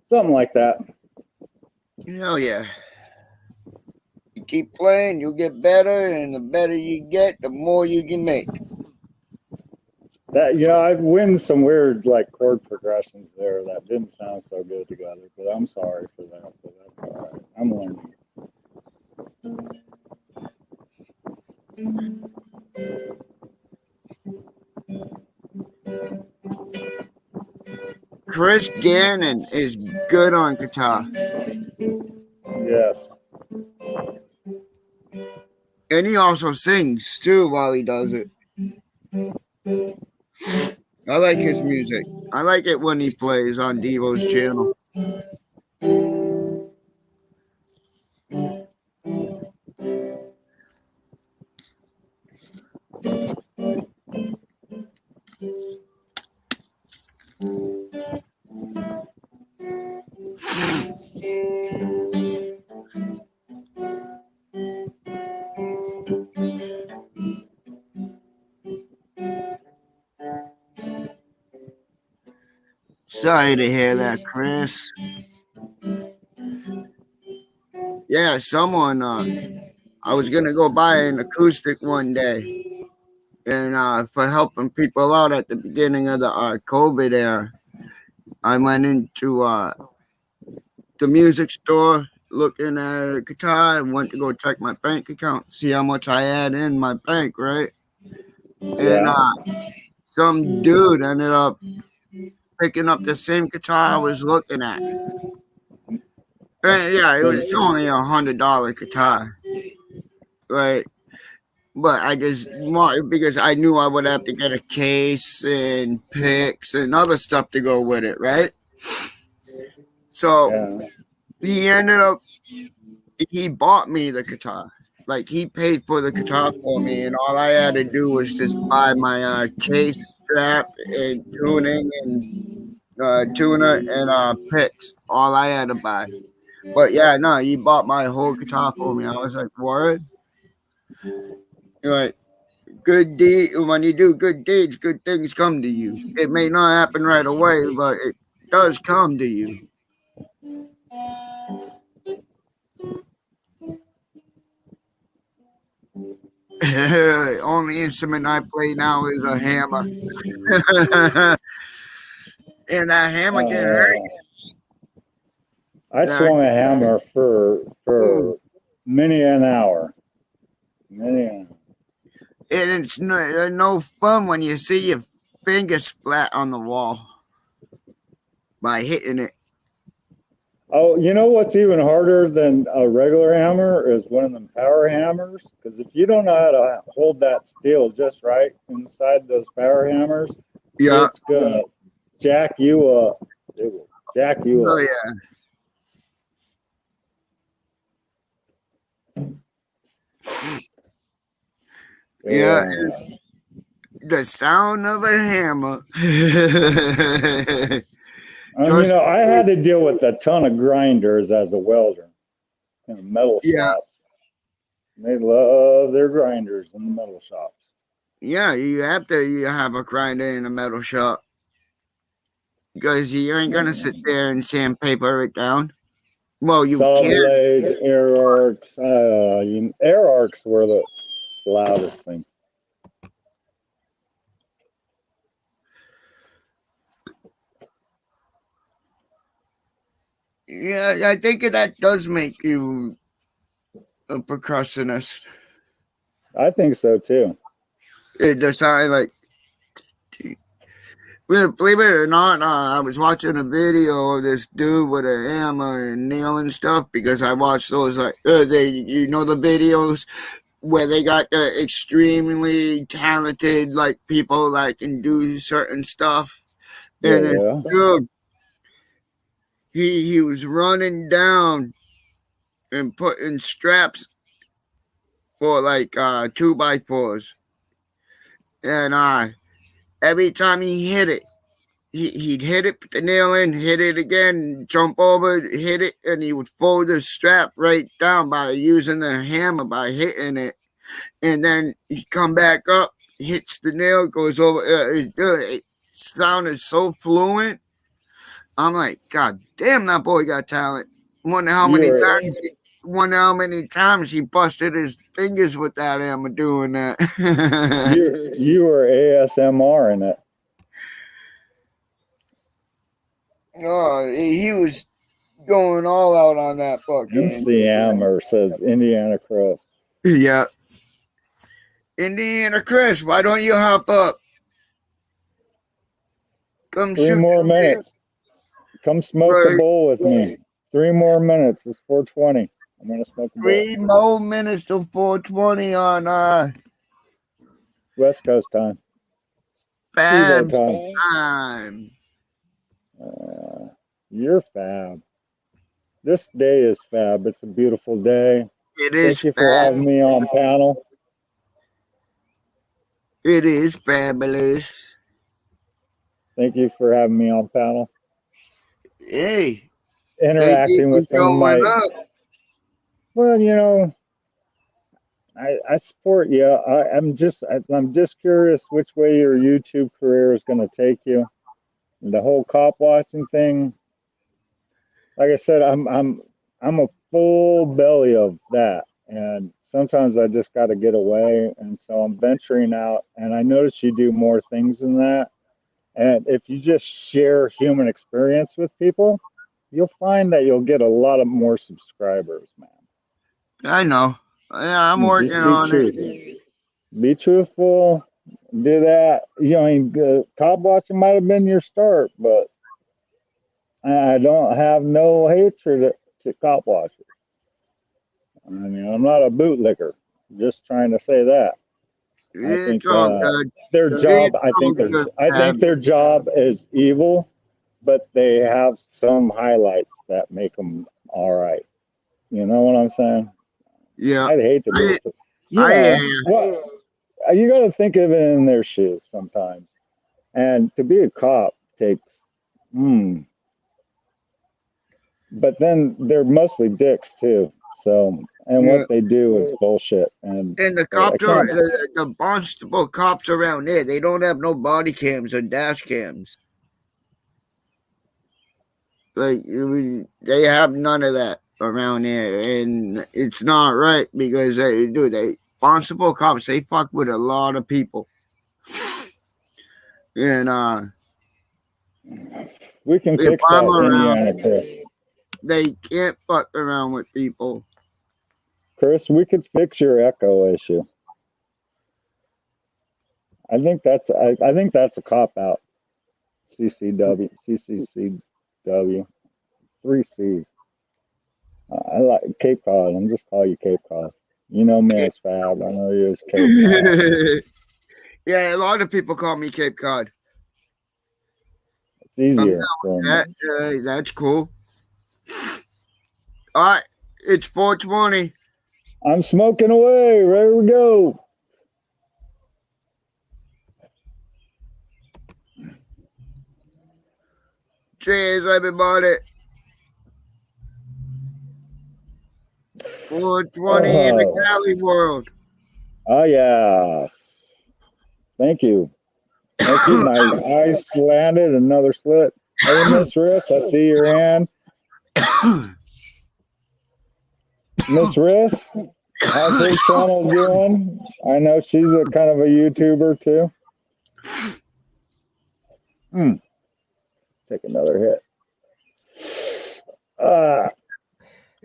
something like that. Hell yeah. You keep playing, you'll get better, and the better you get, the more you can make. That I've win some weird like chord progressions there that didn't sound so good together, but I'm sorry for that. But that's all right. I'm learning. Chris Gannon is good on guitar. Yes. And he also sings too while he does it. I like his music. I like it when he plays on Devo's channel. Sorry to hear that, Chris. Yeah, someone. I was gonna go buy an acoustic one day, and for helping people out at the beginning of the COVID era, I went into the music store looking at a guitar. I went to go check my bank account, see how much I had in my bank, right? And Yeah. some dude ended up picking up the same guitar I was looking at. And yeah, it was only $100 guitar, right? But I just want because I knew I would have to get a case and picks and other stuff to go with it, right? So Yeah. he ended up he bought me the guitar. Like he paid for the guitar for me, and all I had to do was just buy my case strap and tuning and tuner and picks. All I had to buy. But yeah, no, he bought my whole guitar for me. I was like, what? You're like, good deed. When you do good deeds, good things come to you. It may not happen right away, but it does come to you. Only instrument I play now is a hammer. And that hammer can hurt. I swung a hammer for many an hour. Many an hour. And it's no fun when you see your finger splat on the wall by hitting it. Oh, you know what's even harder than a regular hammer is one of them power hammers. Because if you don't know how to hold that steel just right inside those power hammers, Yeah. it's gonna jack you up. It will jack you Oh up. Yeah. The sound of a hammer. You know, I had to deal with a ton of grinders as a welder in the metal shops. They love their grinders in the metal shops. Yeah, you have a grinder in a metal shop because you ain't gonna sit there and sandpaper it down. Well, you Saw can. blades, air arcs. Air arcs were the loudest thing. Yeah, I think that does make you a percussionist. I think so too. It does sound like. Believe it or not, I was watching a video of this dude with a hammer and nail and stuff because I watched those the videos where they got the extremely talented people that can do certain stuff. And this dude, he was running down and putting straps for 2x4s, and every time he hit it, he'd hit it, put the nail in, hit it again, jump over, hit it, and he would fold the strap right down by using the hammer by hitting it, and then he come back up, hits the nail, goes over. It sounded so fluent. I'm like, God damn, that boy got talent. Wonder how many times he busted his fingers with that hammer doing that. You were ASMR in it. No, he was going all out on that fucking. MC Hammer says Indiana Crust. Yeah. Indiana Chris, why don't you hop up? Come 3 shoot more minutes. Come smoke a bowl with me. 3 more minutes. It's 4:20. I'm gonna smoke a bowl. 3 more minutes till 4:20 on West Coast time. Fab time. You're fab. This day is fab. It's a beautiful day. It is. Thank you for having me on panel. It is fabulous. Thank you for having me on panel. Hey. Interacting with some of my. Well, you know, I support you. I'm just curious which way your YouTube career is going to take you. The whole cop watching thing, like I said, I'm a full belly of that, and sometimes I just got to get away, and so I'm venturing out, and I notice you do more things than that. And if you just share human experience with people, you'll find that you'll get a lot of more subscribers, man. I know. Yeah, I'm working Just be on it. truthful. Be truthful. Do that. You know, I mean, cop watching might have been your start, but I don't have no hatred to cop watchers. I mean, I'm not a bootlicker. Just trying to say that. I think It's all good. their It's job. I all think is. good, I think man. their job is evil, but they have some highlights that make them all right. You know what I'm saying? Yeah. I'd hate to be. You I know, am. well, you got to think of it in their shoes sometimes. And to be a cop takes, but then they're mostly dicks too. So, and Yeah. what they do is bullshit. And And the I cops are can't. the constable cops around there. They don't have no body cams or dash cams. Like they have none of that around there, and it's not right because they constable cops, they fuck with a lot of people, and We can if fix I'm that, around, Indiana, Chris. they can't fuck around with people. Chris, we could fix your echo issue. I think that's a cop out. CCCW, 3 C's. I like Cape Cod. I'm just calling you Cape Cod. You know me as Fab. I know you as Cape Cod. Yeah, a lot of people call me Cape Cod. It's easier for me. That's cool. All right, it's 4:20. I'm smoking away. There we go. Cheers, everybody. 4:20 in the Cali world. Oh yeah. Thank you. Thank you. My eyes landed. Another slit. Hey, Miss Riss, I see your hand. Miss Riss, how's her channel doing? I know she's a kind of a YouTuber too. Take another hit.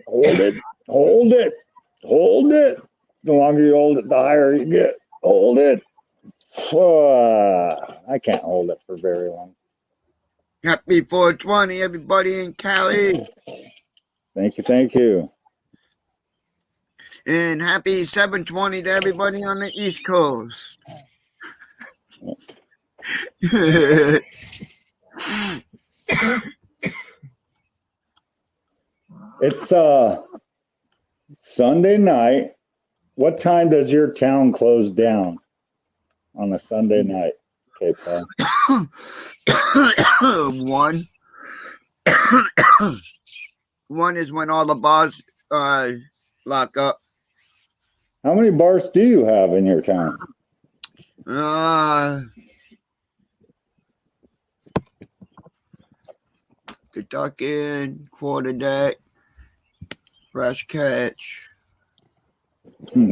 Hold it. Hold it. Hold it. The longer you hold it, the higher you get. Hold it. I can't hold it for very long. Happy 4:20, everybody in Cali. Thank you. Thank you. And happy 7:20 to everybody on the East Coast. It's Sunday night. What time does your town close down on a Sunday night, Cape Cod? 1. 1 is when all the bars lock up. How many bars do you have in your town? Kentucky, Quarter Deck, Fresh Catch.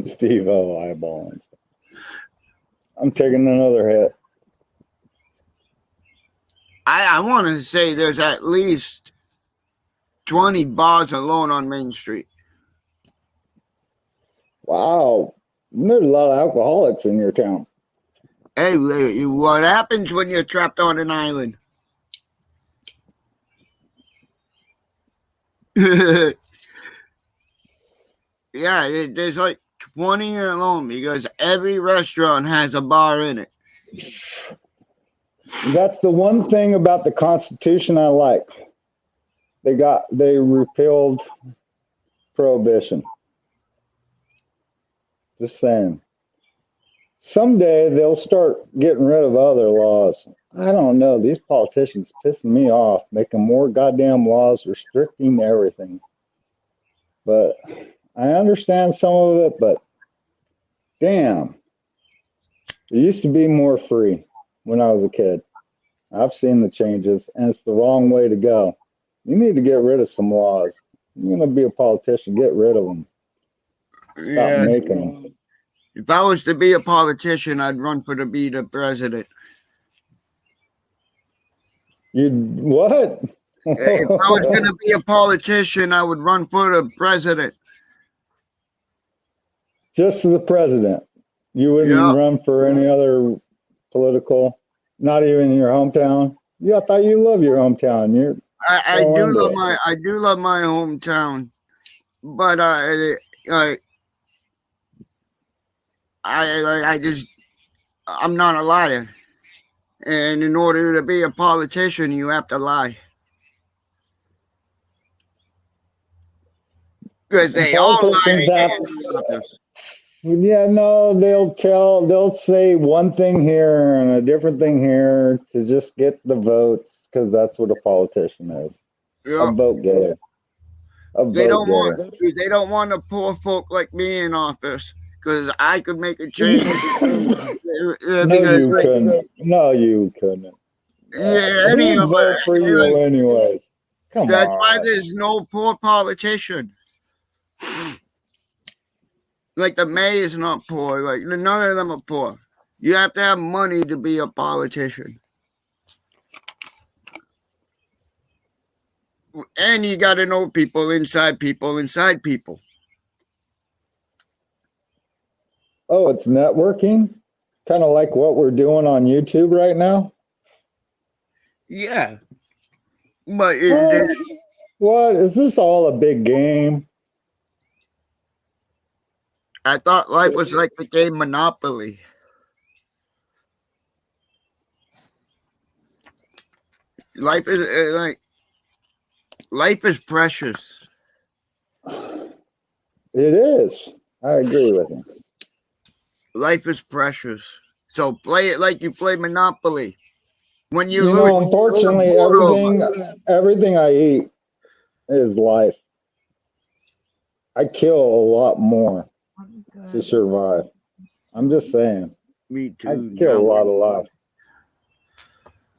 Steve-O eyeballing. I'm taking another hit. I want to say there's at least 20 bars alone on Main Street. Wow. There's a lot of alcoholics in your town. Hey, what happens when you're trapped on an island? Yeah, there's like 20 alone because every restaurant has a bar in it. That's the one thing about the Constitution I like. They repealed prohibition. Just saying. Someday they'll start getting rid of other laws. I don't know. These politicians pissing me off, making more goddamn laws, restricting everything. But I understand some of it, but damn. It used to be more free when I was a kid. I've seen the changes, and it's the wrong way to go. You need to get rid of some laws. You're going to be a politician, get rid of them. Stop Yeah. making them. If I was to be a politician, I'd run for to be the president. You what? If I was going to be a politician, I would run for the president. Just the president. You wouldn't Yeah. run for any other political, not even in your hometown. Yeah, I thought you love your hometown. You're I so do into love it. I do love my hometown, but I'm not a liar, and in order to be a politician, you have to lie. Because they all lie Politicians to have- get in office. Yeah, no, they'll say one thing here and a different thing here to just get the votes because that's what a politician is. A Yeah. vote getter. A They vote don't getter. want the poor folk like me in office because I could make a change. No, Because you couldn't. No, you couldn't. yeah, any Who'd of vote us. for you anyways? Come That's on. why there's no poor politician. Like the mayor's not poor. Like none of them are poor. You have to have money to be a politician. And you got to know people inside people inside people. Oh, it's networking? Kind of like what we're doing on YouTube right now? Yeah. But What? Is this all a big game? I thought life was like the game Monopoly. Life is life is precious. It is. I agree with you. Life is precious. So play it like you play Monopoly. When you You lose, know, unfortunately, you roll everything I eat is life. I kill a lot more to survive. I'm just saying. me too. I kill a lot of life.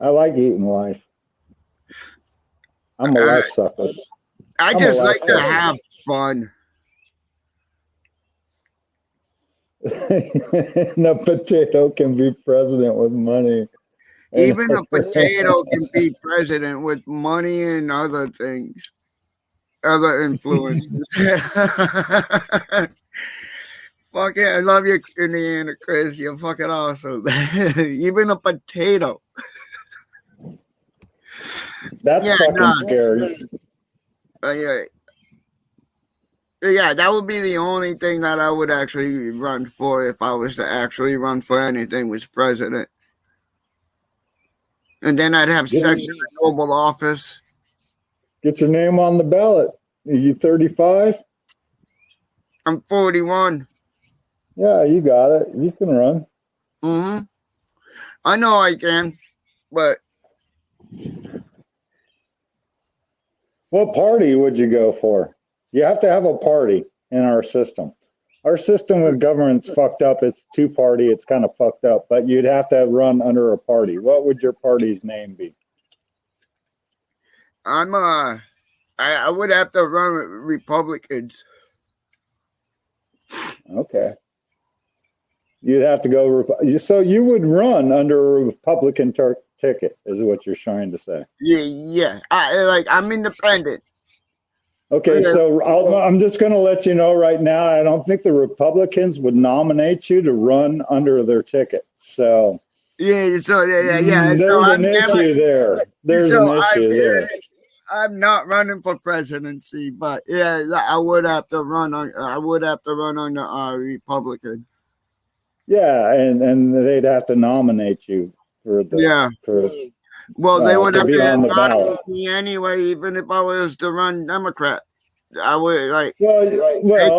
I like eating life. I'm a life sucker. I I'm just a like to life sucker. have fun. The potato can be president with money. Even a potato can be president with money and other things, other influences. Fuck it, I love you, Indiana Chris. You're fucking awesome. Even a potato. That's Yeah, fucking no. scary. Yeah, that would be the only thing that I would actually run for if I was to actually run for anything was president. And then I'd have sex in the Oval Office. Get your name on the ballot. Are you 35? I'm 41. Yeah, you got it. You can run. Mm-hmm. I know I can, but What party would you go for? You have to have a party in our system. Our system with government's fucked up. It's two-party. It's kind of fucked up, but you'd have to run under a party. What would your party's name be? I would have to run with Republicans. Okay. You'd have to go. So you would run under a Republican ticket, is what you're trying to say. Yeah. I'm independent. Okay, Yeah. so I'm just going to let you know right now, I don't think the Republicans would nominate you to run under their ticket. So Yeah. So yeah. there's So an issue there. There's an issue there. I'm not running for presidency, but yeah, I would have to run on. I would have to run on the Republican. Yeah, and they'd have to nominate you for the Yeah. for Well, they would to have be to on the ballot. nominate me anyway, even if I was to run Democrat. I would like. Well,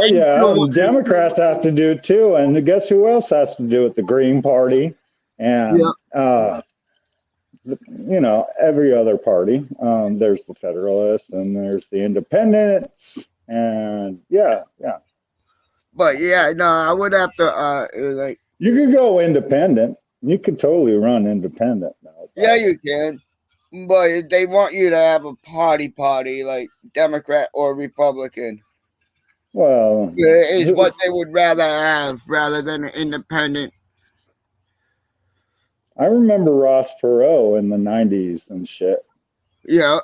think yeah, so. Democrats have to do it too, and guess who else has to do it? The Green Party, and you know, every other party. There's the Federalists, and there's the Independents, and yeah. But yeah, no, I would have to like. You could go independent. You could totally run independent now Yeah, you can. But they want you to have a party, like Democrat or Republican. Well, Is what they would rather have rather than an independent. I remember Ross Perot in the 90s and shit. Yeah.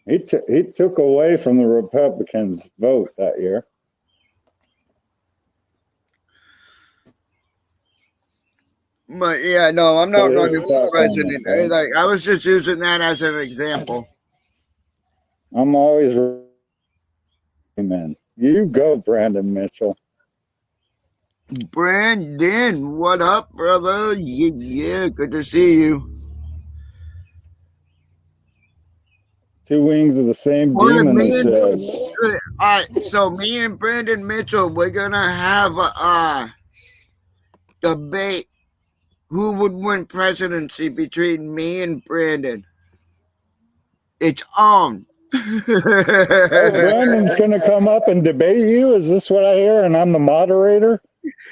He took away from the Republicans' vote that year. But yeah, no, I'm So not his running for thoughts on president. that, Like I was just using that as an example. I'm always amen. You go, Brandon Mitchell. Brandon, what up, brother? Yeah, good to see you. Two wings of the same Well, demon, he me and- says. All right, so me and Brandon Mitchell, we're gonna have a debate. Who would win presidency between me and Brandon? It's on. Oh, Brandon's going to come up and debate you? Is this what I hear? And I'm the moderator?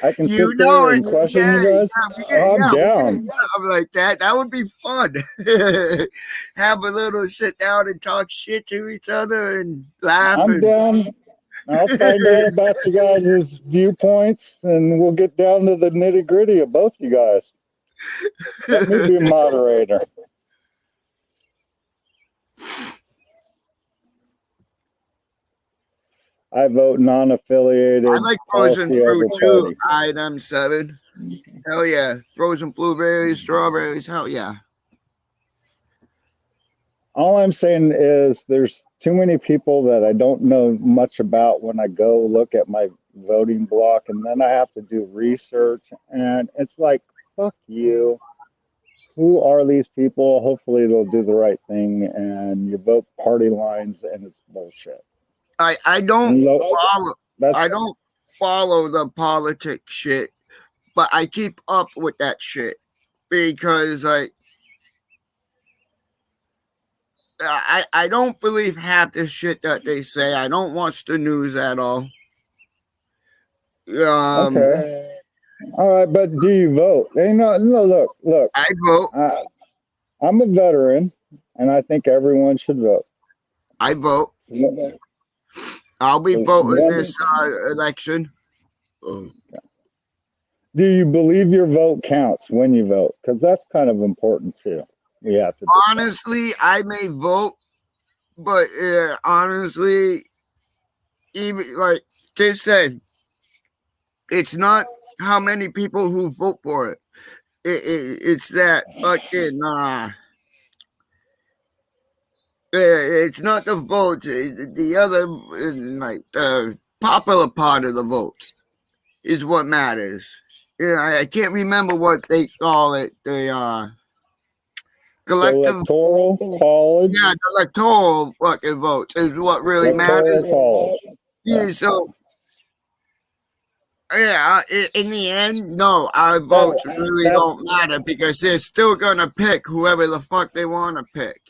I can You sit know there it. and question Yeah, you guys? I'm down. I'm like that. That would be fun. Have a little sit down and talk shit to each other and laugh. I'm down. I'll find out about you guys' viewpoints, and we'll get down to the nitty gritty of both you guys. Let me be a moderator. I vote non-affiliated. I like frozen policy over fruit too. party. Item 7. Hell yeah. Frozen blueberries, strawberries. Hell yeah. All I'm saying is there's too many people that I don't know much about when I go look at my voting block, and then I have to do research, and it's like, fuck you. Who are these people? Hopefully they'll do the right thing, and you vote party lines, and it's bullshit. I don't follow. That's I don't follow the politics shit, but I keep up with that shit because I don't believe half the shit that they say. I don't watch the news at all. okay. All right, but do you vote? Hey, no, look. I vote. I'm a veteran, and I think everyone should vote. I vote. I'll be voting this election. Do you believe your vote counts when you vote? Because that's kind of important too. We have to. Honestly, I may vote, but honestly, even like they said, it's not how many people who vote for it. It's that fucking it's not the votes. It's the other like the popular part of the votes is what matters. Yeah, I can't remember what they call it. The collective electoral college. Yeah, the electoral fucking votes is what really matters. College. Yeah, so yeah, in the end, no, our votes really don't matter because they're still gonna pick whoever the fuck they want to pick.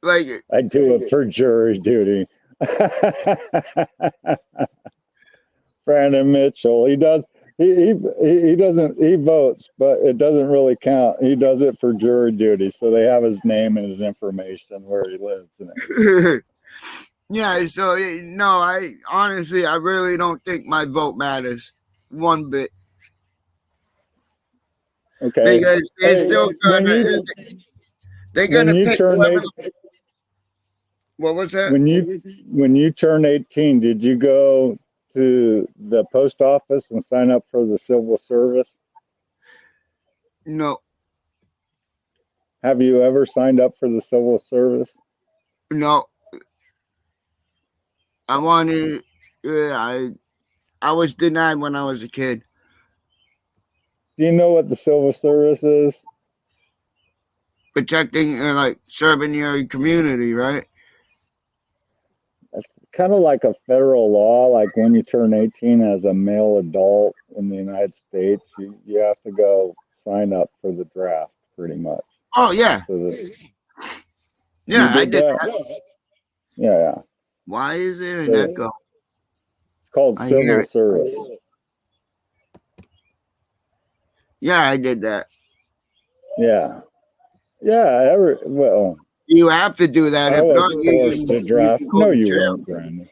Like I do it for jury duty. Brandon Mitchell, he does. He doesn't. He votes, but it doesn't really count. He does it for jury duty, so they have his name and his information where he lives. Yeah, so no, I honestly, I really don't think my vote matters one bit. Okay. Because they're still gonna, they're gonna pick whoever. What was that? When you turn 18, did you go to the post office and sign up for the civil service? No. Have you ever signed up for the civil service? No. I wanted. I was denied when I was a kid. Do you know what the civil service is? Protecting, like serving your community, right? It's kind of like a federal law. Like when you turn 18 as a male adult in the United States, you have to go sign up for the draft, pretty much. Oh yeah. Yeah, I did that. Yeah. Why is there an echo? It's called civil service. Yeah, I did that. Yeah. Well, You have to do that. I If was not, forced to draft. you can go No, to you jail. weren't, Brandon.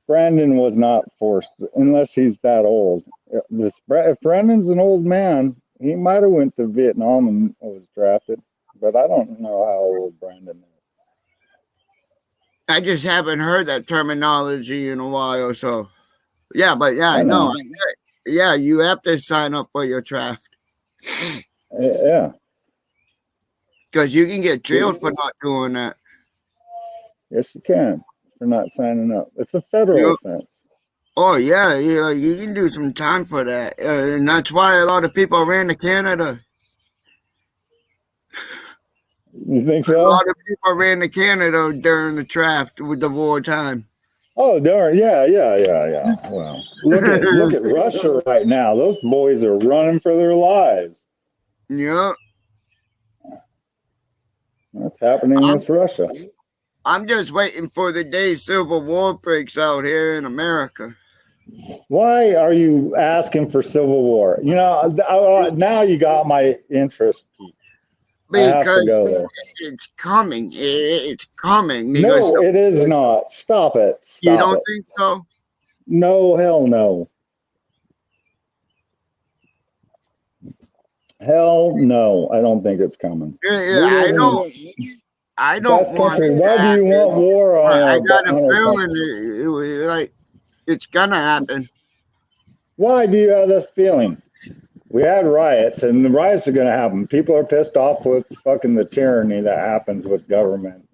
Brandon was not forced, unless he's that old. If Brandon's an old man, he might have went to Vietnam and was drafted, but I don't know how old Brandon is. I just haven't heard that terminology in a while. So, yeah, but yeah, I know. no, yeah, you have to sign up for your draft Yeah. because you can get jailed for not doing that. Yes, you can for not signing up. It's a federal Yep. offense. Oh yeah, you can do some time for that, and that's why a lot of people ran to Canada. You think A so? lot of people ran to Canada during the draft with the wartime. Oh, darn. Yeah. Well, look at Russia right now. Those boys are running for their lives. Yeah, What's happening with Russia? I'm just waiting for the day Civil War breaks out here in America. Why are you asking for civil war? You know, now you got my interest peaked. I have to Because go there. it's coming. It's coming. No, Because it is not. Stop it. you Stop don't it. think so? No, hell no. Hell no. I don't think it's coming. Yeah, I don't Best want country. it to Why do you want happen. war on I our got a on our feeling country? like it's gonna happen. Why do you have this feeling? We had riots, and the riots are going to happen. People are pissed off with fucking the tyranny that happens with government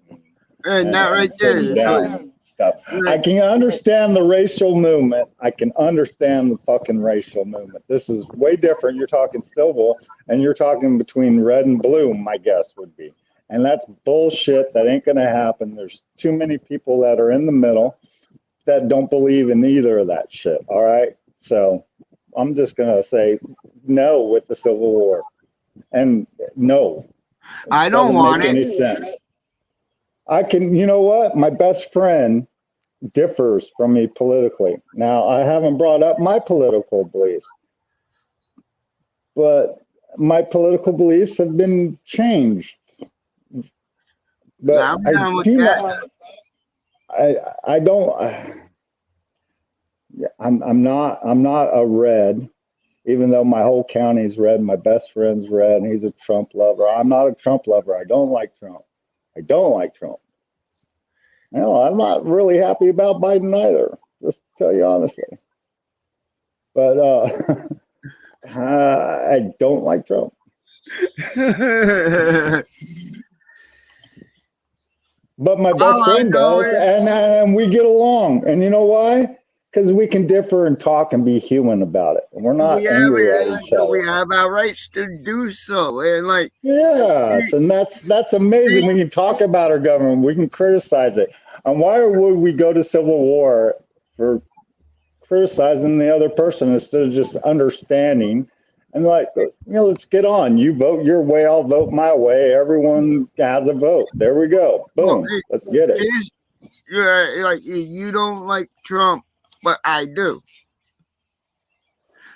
And that right there putting is down stuff. I like, can understand the racial movement. I can understand the fucking racial movement. This is way different. You're talking civil, and you're talking between red and blue, my guess would be. And that's bullshit. That ain't going to happen. There's too many people that are in the middle that don't believe in either of that shit. All right? So I'm just going to say no with the Civil War. And no. I don't want make it. any sense. I can, you know what? My best friend differs from me politically. Now, I haven't brought up my political beliefs, but my political beliefs have been changed. But I'm down with that. I don't. I'm not a red, even though my whole county's red. My best friend's red, and he's a Trump lover. I'm not a Trump lover. I don't like Trump. No, I'm not really happy about Biden either. Just to tell you honestly. But I don't like Trump. But my best friend does, and we get along. And you know why? Because we can differ and talk and be human about it. And we're not angry at each other. We have our rights to do so. And like, yes, and that's amazing. We can talk about our government. We can criticize it. And why would we go to civil war for criticizing the other person instead of just understanding? And like, let's get on. You vote your way, I'll vote my way. Everyone has a vote. There we go. Boom. Let's get it. Like, you don't like Trump, but I do.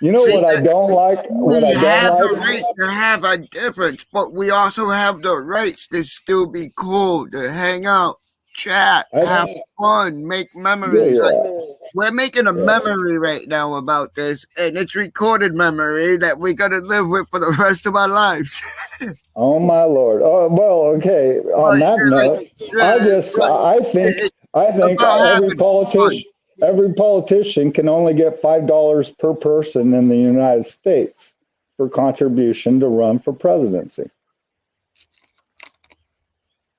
You know what I don't like? We have the rights to have a difference, but we also have the rights to still be cool, to hang out, chat, have fun, make memories. Like, we're making a memory right now about this, and it's recorded memory that we're gonna live with for the rest of our lives. Oh my Lord! Oh well, okay. On that note, I think every politician can only get $5 per person in the United States for contribution to run for presidency.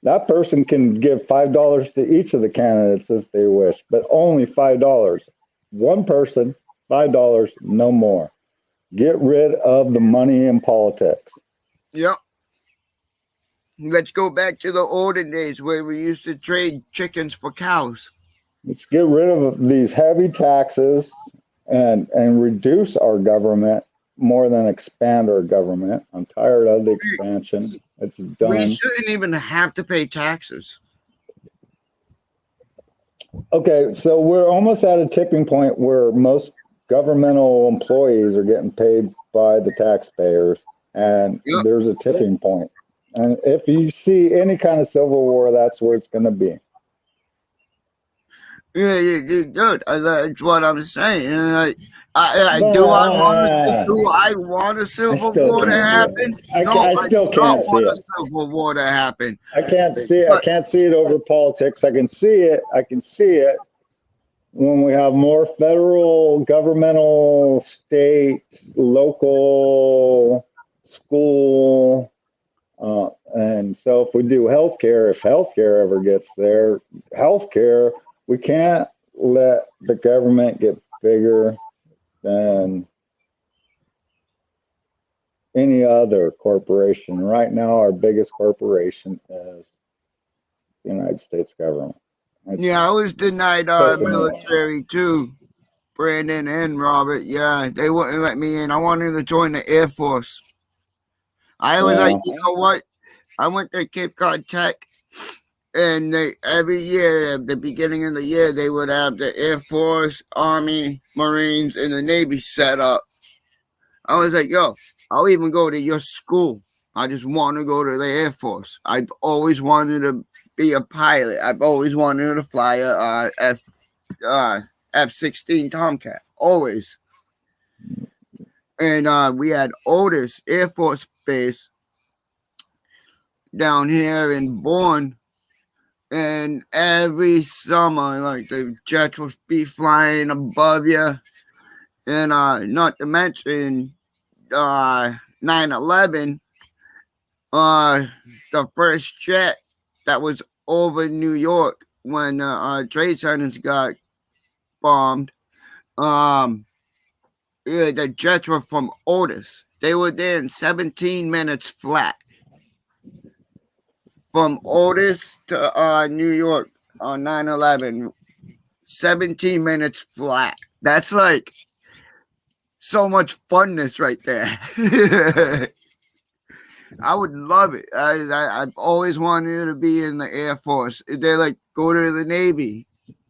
That person can give $5 to each of the candidates if they wish, but only $5. One person, $5, no more. Get rid of the money in politics. Yep. Let's go back to the olden days where we used to trade chickens for cows. Let's get rid of these heavy taxes and reduce our government more than expand our government. I'm tired of the expansion. It's done. We shouldn't even have to pay taxes. Okay, so we're almost at a tipping point where most governmental employees are getting paid by the taxpayers, and Yep. there's a tipping point. And if you see any kind of civil war, that's where it's going to be. Yeah, good. That's what I'm saying. And No, do I want a civil still war to can't see it. happen? I No, still I can't don't see want it. a civil war to happen. I can't see it. I can't see it over politics. I can see it. I can see it when we have more federal, governmental, state, local, school, and so if we do healthcare, if healthcare ever gets there, healthcare, we can't let the government get bigger than any other corporation. Right now, our biggest corporation is the United States government. Yeah, I was denied That's military too, Brandon and Robert. Yeah, they wouldn't let me in. I wanted to join the Air Force. I was like, you know what? I went to Cape Cod Tech, and every year, at the beginning of the year, they would have the Air Force, Army, Marines, and the Navy set up. I was like, yo, I'll even go to your school. I just want to go to the Air Force. I've always wanted to be a pilot. I've always wanted to fly a F-16 Tomcat. Always. And we had Otis Air Force Base down here in Bourne. And every summer, like, the jets would be flying above you. And not to mention 9/11, the first jet that was over New York when Trade Centers got bombed. The jets were from Otis. They were there in 17 minutes flat. From Otis to New York on 9/11, 17 minutes flat. That's like so much funness right there. I would love it. I've always wanted to be in the Air Force. They're like, go to the Navy.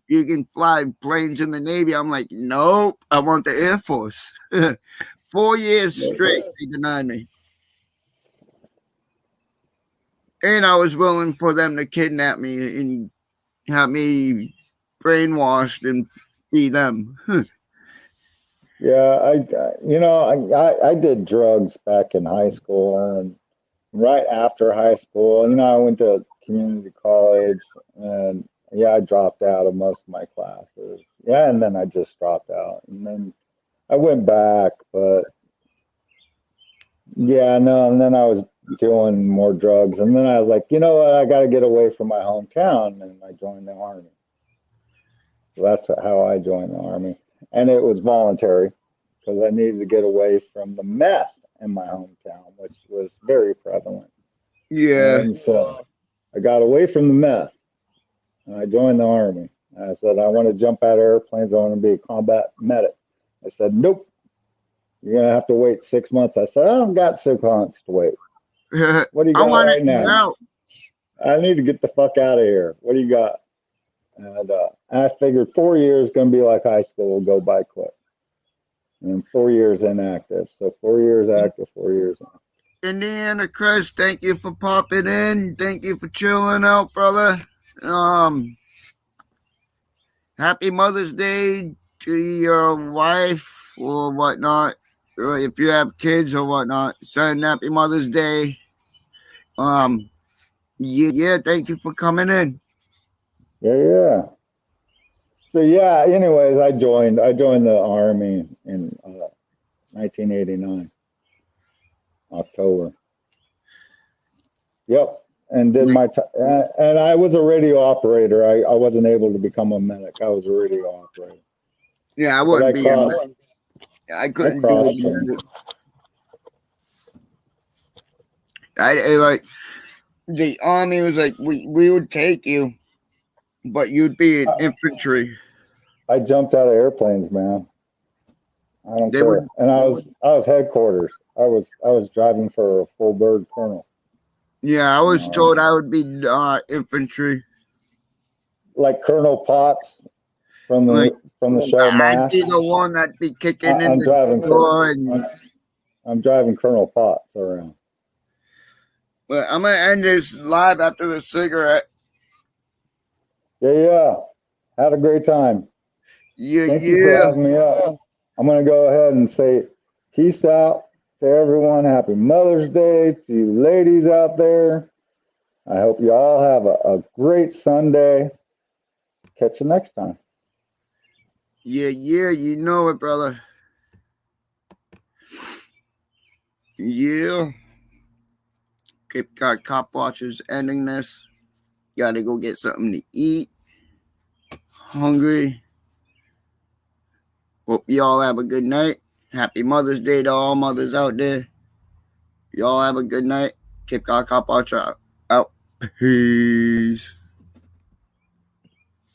You can fly planes in the Navy. I'm like, nope, I want the Air Force. 4 years straight, they denied me. And I was willing for them to kidnap me and have me brainwashed and be them. Yeah, I did drugs back in high school, and right after high school, I went to community college, and yeah, I dropped out of most of my classes. Yeah, and then I just dropped out, and then I went back, but yeah, no, and then I was doing more drugs, and then I was like, you know what, I got to get away from my hometown, and I joined the Army. So that's how I joined the Army. And it was voluntary because I needed to get away from the meth in my hometown, which was very prevalent. Yeah. And so I got away from the meth and I joined the Army. And I said, I want to jump out of airplanes. I want to be a combat medic. I said, nope, you're going to have to wait 6 months. I said, I don't got 6 months to wait. What do you got right now? I need to get the fuck out of here. What do you got? And I figured 4 years going to be like high school, will go by quick. And 4 years inactive. So 4 years active, 4 years inactive. Indiana Chris, thank you for popping in. Thank you for chilling out, brother. Happy Mother's Day to your wife or whatnot. Or if you have kids or whatnot, send happy Mother's Day. Yeah, thank you for coming in. Yeah. So yeah, anyways, I joined the Army in 1989, October. Yep, and did my and I was a radio operator. I wasn't able to become a medic. I was a radio operator. Yeah, I wouldn't be. I couldn't do it. I like the Army was like we would take you, but you'd be in infantry. I jumped out of airplanes, man. I don't care. And I was headquarters. I was driving for a full bird colonel. Yeah, I was told I would be infantry. Like Colonel Potts. from Like, the show I'd Mash. be the one that'd be kicking in I'm the driving. door, and I'm driving Colonel Potts around. but I'm gonna end this live after the cigarette. Yeah. Had a great time. Yeah, Thank you for yeah. having me up. I'm going to go ahead and say peace out to everyone. Happy Mother's Day to you ladies out there. I hope you all have a great Sunday. Catch you next time. Yeah, you know it, brother. Yeah. Cape Cod Cop Watchers ending this. Gotta go get something to eat. Hungry. Hope y'all have a good night. Happy Mother's Day to all mothers out there. Y'all have a good night. Cape Cod Cop Watcher out. Peace.